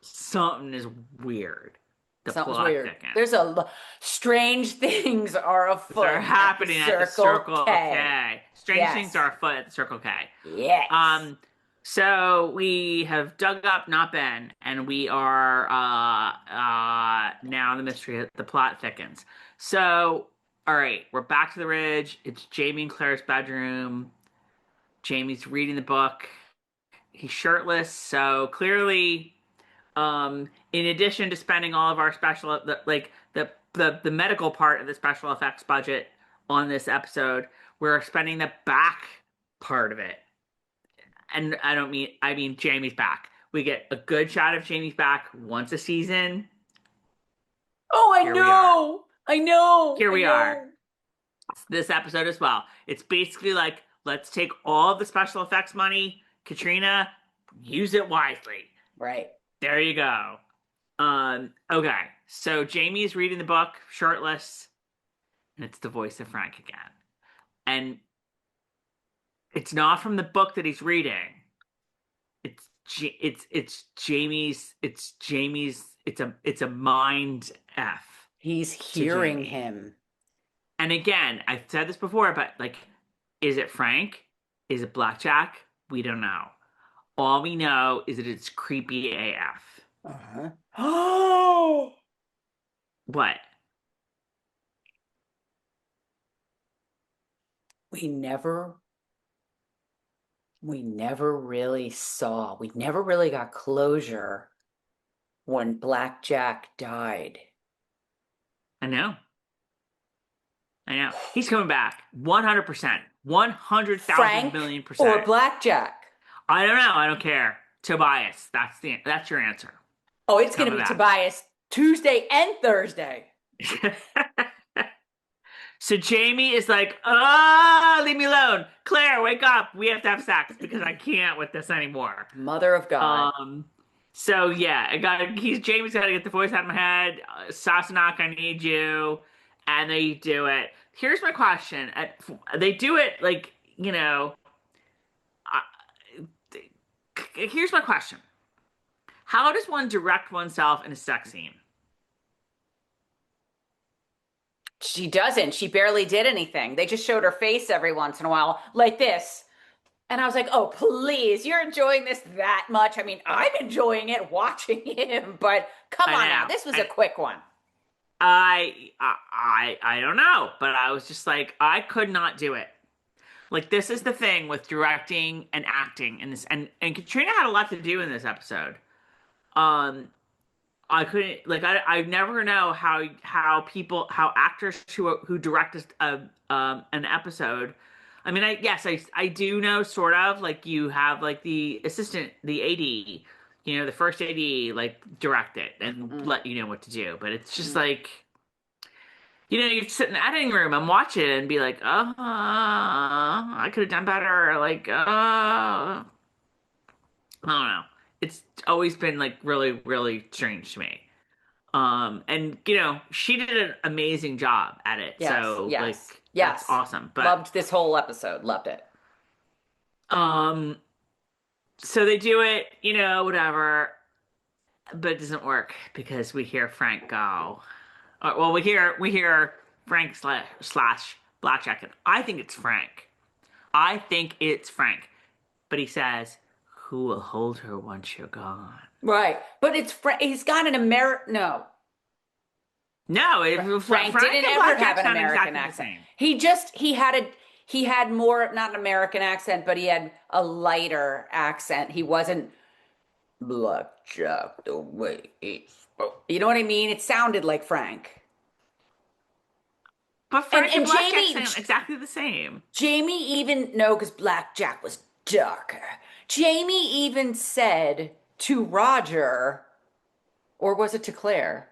something is weird. The Something's plot weird. thickens. Strange things are They're afoot at the happening at the Circle Circle K. K. Strange things Yes. are afoot at the Circle K. Yes. So we have dug up not Ben, and we are now the mystery. The plot thickens. So, all right, we're back to the Ridge. It's Jamie and Claire's bedroom. Jamie's reading the book. He's shirtless, so clearly, in addition to spending all of our the medical part of the special effects budget on this episode, we're spending the back part of it. And I mean Jamie's back. We get a good shot of Jamie's back once a season. Oh, I Here we are. know. I know. Here I we are. know. This episode as well. It's basically like, let's take all the special effects money, Caitriona, use it wisely. Right. There you go. Okay. So Jamie is reading the book, shirtless, and it's the voice of Frank again. And it's not from the book that he's reading. It's Jamie's. It's a mind f. He's hearing him. And again, I've said this before, but like, is it Frank? Is it Blackjack? We don't know. All we know is that it's creepy AF. Uh-huh. Oh. What? We never really saw. We never really got closure when Blackjack died. I know. He's coming back. 100%. 100,000 million percent. Or Blackjack. I don't know. I don't care. Tobias. That's your answer. Oh, it's going to be back. Tobias Tuesday and Thursday. So Jamie is like, leave me alone. Claire, wake up. We have to have sex because I can't with this anymore. Mother of God. So yeah, Jamie's got to get the voice out of my head. Sassenach, I need you. And they do it. Here's my question. They do it like, here's my question. How does one direct oneself in a sex scene? She doesn't. She barely did anything. They just showed her face every once in a while, like this. And I was like, oh, please, you're enjoying this that much? I mean, I'm enjoying it watching him, but come I on now. know. This was a quick one. I don't know, but I was just like, I could not do it. Like, this is the thing with directing and acting in this, and Caitriona had a lot to do in this episode. Um, I couldn't like I never know how actors who direct an episode. I mean, I do know sort of like you have like the assistant, the AD, the first AD like direct it and let you know what to do. But it's just like you sit in the editing room and watch it and be like, I could have done better. Like, I don't know. It's always been like really, really strange to me. And she did an amazing job at it. Yes, So like yes, that's yes. awesome. But Loved this whole episode. Loved it. um so they do it, whatever, but it doesn't work because we hear Frank go. Well, we hear Frank slash Blackjack. And I think it's Frank. I think it's Frank. But he says, "Who will hold her once you're gone?" Right. But it's he's got an American. No. No, Frank didn't and ever Blackjack have an sound American exactly the accent. same. He had more, not an American accent, but he had a lighter accent. He wasn't Blackjack the way he spoke. You know what I mean? It sounded like Frank. But Frank and Blackjack Jamie sound exactly the same. Jamie even no, because Blackjack was darker. Jamie even said to Roger, or was it to Claire?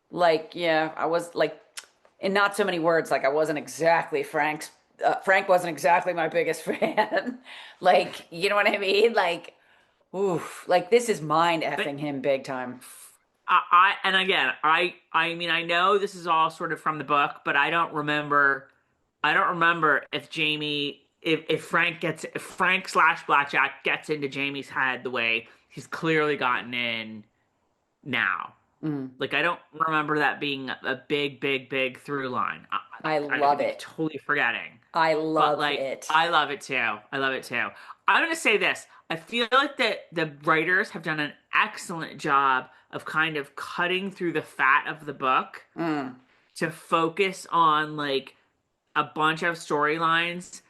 Like, yeah, I was like, in not so many words, like I wasn't exactly Frank wasn't exactly my biggest fan. Like, you know what I mean? Like, oof, like this is mind But effing him big time. and again, I mean, I know this is all sort of from the book, but I don't remember. I don't remember if Jamie, if Frank slash Blackjack gets into Jamie's head the way he's clearly gotten in now. Like, I don't remember that being a big, big, big through line. I I love could be it. totally forgetting. I But love like, it. I love it too. I love it too. I'm gonna say this. I feel like that the writers have done an excellent job of kind of cutting through the fat of the book to focus on like a bunch of storylines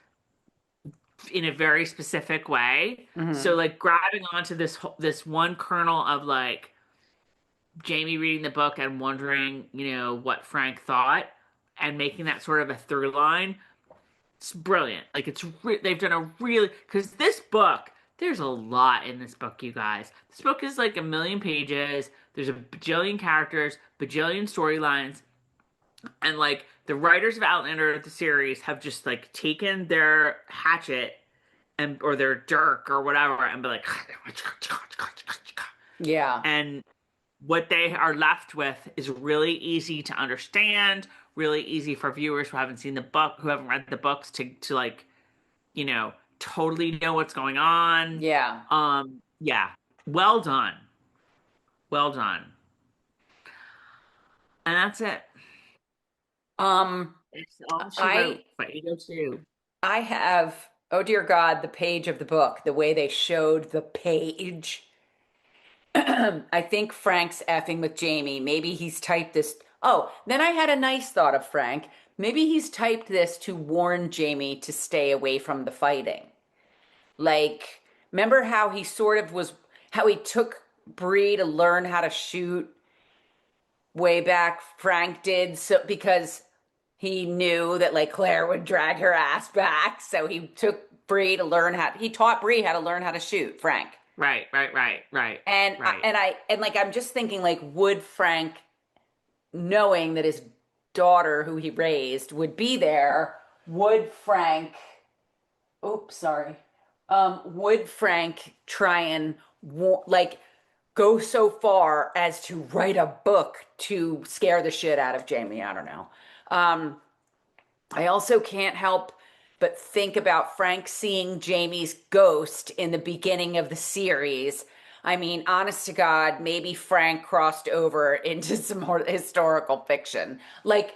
in a very specific way. So like grabbing onto this one kernel of like Jamie reading the book and wondering, what Frank thought and making that sort of a through line. It's brilliant. Like they've done a really, because this book, there's a lot in this book, you guys. This book is like 1,000,000 pages. There's a bajillion characters, bajillion storylines, and like the writers of Outlander, the series, have just like taken their hatchet or their dirk or whatever and be like, Yeah. and what they are left with is really easy to understand, really easy for viewers who haven't seen the book, who haven't read the books to like, totally know what's going on. Yeah. Yeah. Well done. Well done. And that's it. It's all she wrote for 802. I have, oh dear God, the page of the book, the way they showed the page. I think Frank's effing with Jamie. Maybe he's typed this. Oh, then I had a nice thought of Frank. Maybe he's typed this to warn Jamie to stay away from the fighting. Like, remember how he sort of was, how he took Bree to learn how to shoot way back? Frank did, so because he knew that like Claire would drag her ass back. So he took Bree to he taught Bree how to learn how to shoot, Frank. Right. And right. I'm just thinking, like, would Frank, knowing that his daughter, who he raised, would be there, would Frank try and like go so far as to write a book to scare the shit out of Jamie? I don't know. I also can't help But think about Frank seeing Jamie's ghost in the beginning of the series. I mean, honest to God, maybe Frank crossed over into some more historical fiction. Like,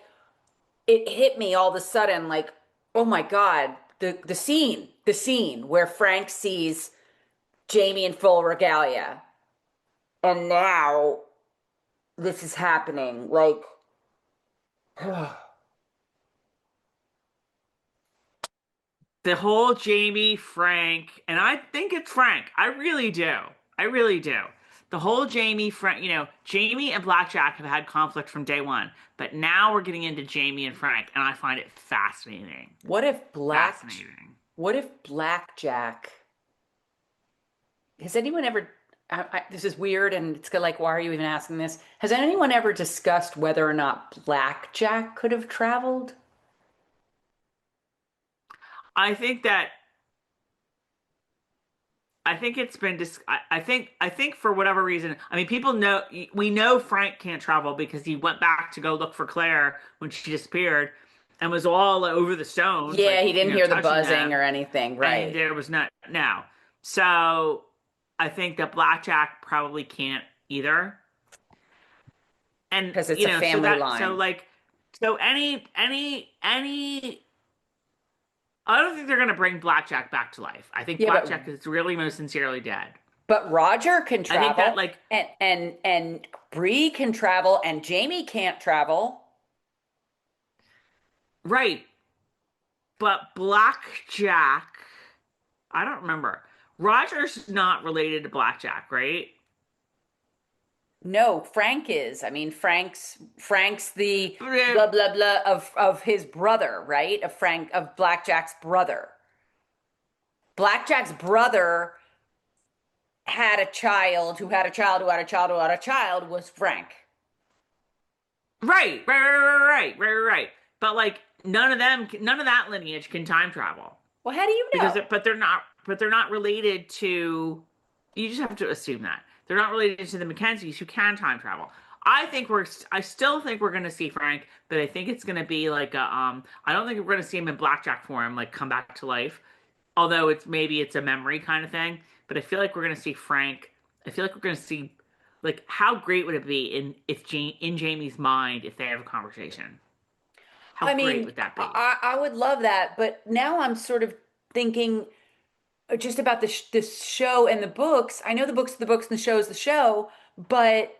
it hit me all of a sudden, like, oh my God, the scene where Frank sees Jamie in full regalia. And now this is happening. Like, the whole Jamie, Frank, and I think it's Frank. I really do. I really do. The whole Jamie, Frank, Jamie and Blackjack have had conflict from day one, but now we're getting into Jamie and Frank, and I find it fascinating. Fascinating. What if Blackjack? Has anyone ever? This is weird, and it's like, why are you even asking this? Has anyone ever discussed whether or not Blackjack could have traveled? I think that I think it's been I think for whatever reason, I mean, we know Frank can't travel because he went back to go look for Claire when she disappeared and was all over the stones, Yeah, like, he didn't hear the touching buzzing them, or anything, and right? there was not now. So I think that Blackjack probably can't either. And Because it's a family so line. like so any I don't think they're going to bring Blackjack back to life. I think Yeah, Blackjack is really most sincerely dead. but Roger can I think that travel, like and Bree can travel, and Jamie can't travel. right, but Blackjack, I don't remember. Roger's not related to Blackjack, right? No, Frank is. I mean, Frank's the Eh, blah blah blah of his brother, right? Of Blackjack's brother. Blackjack's brother had a child who had a child who had a child who had a child was Frank. right. But like none of that lineage can time travel Well, how do you know? but they're not related to. You just have to assume that they're not related to the Mackenzies who can time travel. I still think we're gonna see Frank, but I think it's gonna be like I don't think we're gonna see him in Blackjack form, like come back to life. Although it's a memory kind of thing, but I feel like we're gonna see Frank. I feel like we're gonna see, like, how great would it be in Jamie's mind if they have a conversation? How I great mean, would that be? I would love that, but now I'm sort of thinking just about this show and the books. I know the books, and the show is the show, but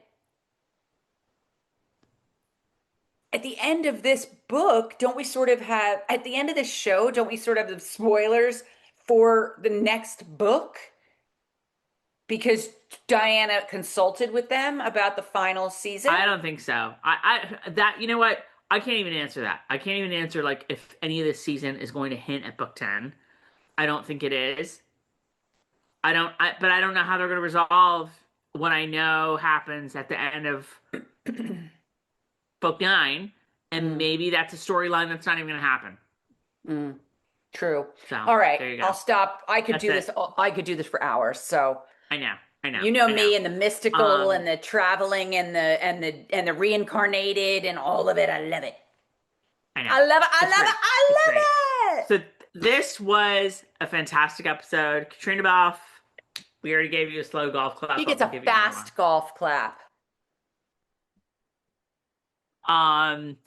at the end of this book, don't we sort of have, at the end of this show, don't we sort of have the spoilers for the next book? Because Diana consulted with them about the final season. I don't think so. That you know what? I can't even answer that. I can't even answer like if any of this season is going to hint at book 10. I don't think it is. But I don't know how they're going to resolve what I know happens at the end of book 9, and Mm, maybe that's a storyline that's not even going to happen. mm, true. So, All right, there you I'll go. stop. That's it. I could do this for hours. So I know. I know. you know I know. me and the mystical and Um, the traveling and the reincarnated and all of it. I love it. I know. I love it. I It's love it. great. It's great. I love it. So this was a fantastic episode. Caitriona Balfe, we already gave you a slow golf He clap, but gets we'll a give you another fast golf clap. one.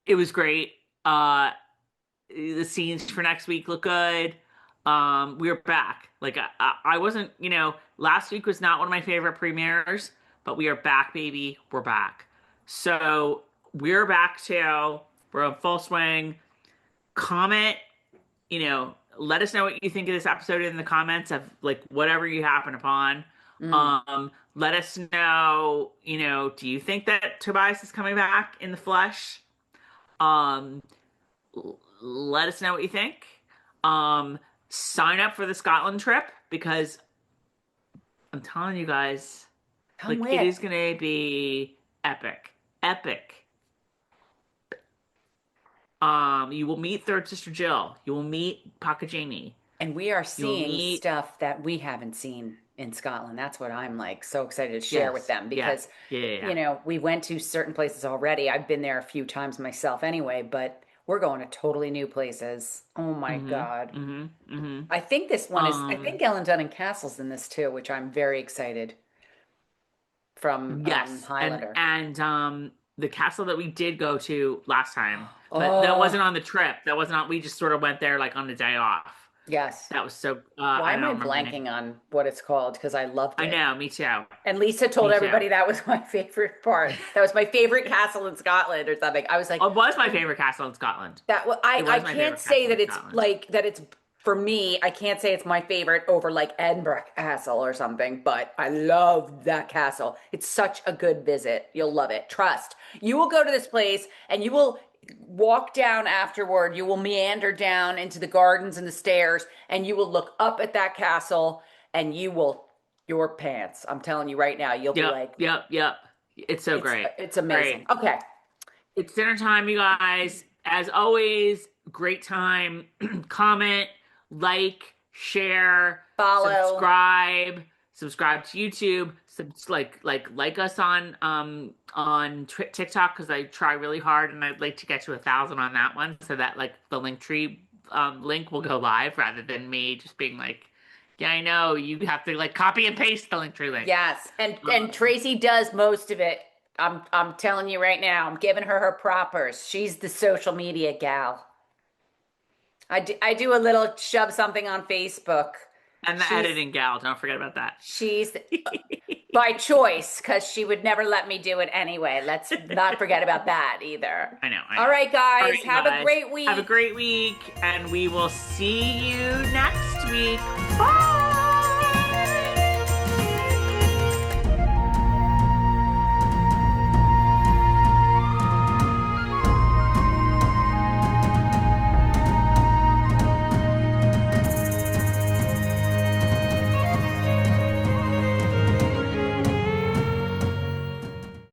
It was great. The scenes for next week look good. We're back. Like I wasn't, last week was not one of my favorite premieres, but we are back, baby. We're back. So we're back too. We're in full swing. Comment, let us know what you think of this episode in the comments of like whatever you happen upon. Mm. Let us know, do you think that Tobias is coming back in the flesh? Um, Let us know what you think. Um, Sign up for the Scotland trip because I'm telling you guys, Come like, it with. is gonna be epic. Epic. You will meet Third Sister Jill. You will meet Paka Jamie. And we are You will seeing meet stuff that we haven't seen in Scotland. That's what I'm like so excited to share with yes, them yes, because, yeah. we went to certain places already. I've been there a few times myself anyway, but we're going to totally new places. Oh my Mm-hmm. God. Mm-hmm. Mm-hmm. I think this one is, I think Ellen Dunham Castle's in this too, which I'm very excited from Yes, Highlander. and the castle that we did go to last time, but that Oh, wasn't on the trip. That wasn't on. We just sort of went there like on the day off. yes. That was so. Why I am I don't remember the name. blanking on what it's called? Because I loved I it. know. Me too. And Lisa told Me too. everybody that was my favorite part. That was my favorite castle in Scotland or something. I was like, It was my favorite castle in Scotland. I It was my can't favorite say castle that in it's Scotland. like that it's for me, I can't say it's my favorite over like Edinburgh Castle or something, but I love that castle. It's such a good visit. You'll love it. Trust. You will go to this place and you will walk down afterward. You will meander down into the gardens and the stairs and you will look up at that castle and you will your pants. I'm telling you right now, you'll be Yep. like, Yep. Yep. It's so great. it's All right. amazing. Okay. It's dinner time, you guys. As always, great time. Comment, like, share, Follow. subscribe to YouTube. Like us on TikTok because I try really hard and I'd like to get to 1,000 on that one so that like the link tree link will go live rather than me just being like, yeah, I know you have to like copy and paste the link tree link. Yes, and Tracey does most of it. I'm telling you right now. I'm giving her her propers. She's the social media gal. I do a little shove something on Facebook. And the editing gal, don't forget about that. She's by choice because she would never let me do it anyway. Let's not forget about that either. I know. All right, guys. All right, Have a great week. Have a great week, and we will see you next week. Bye.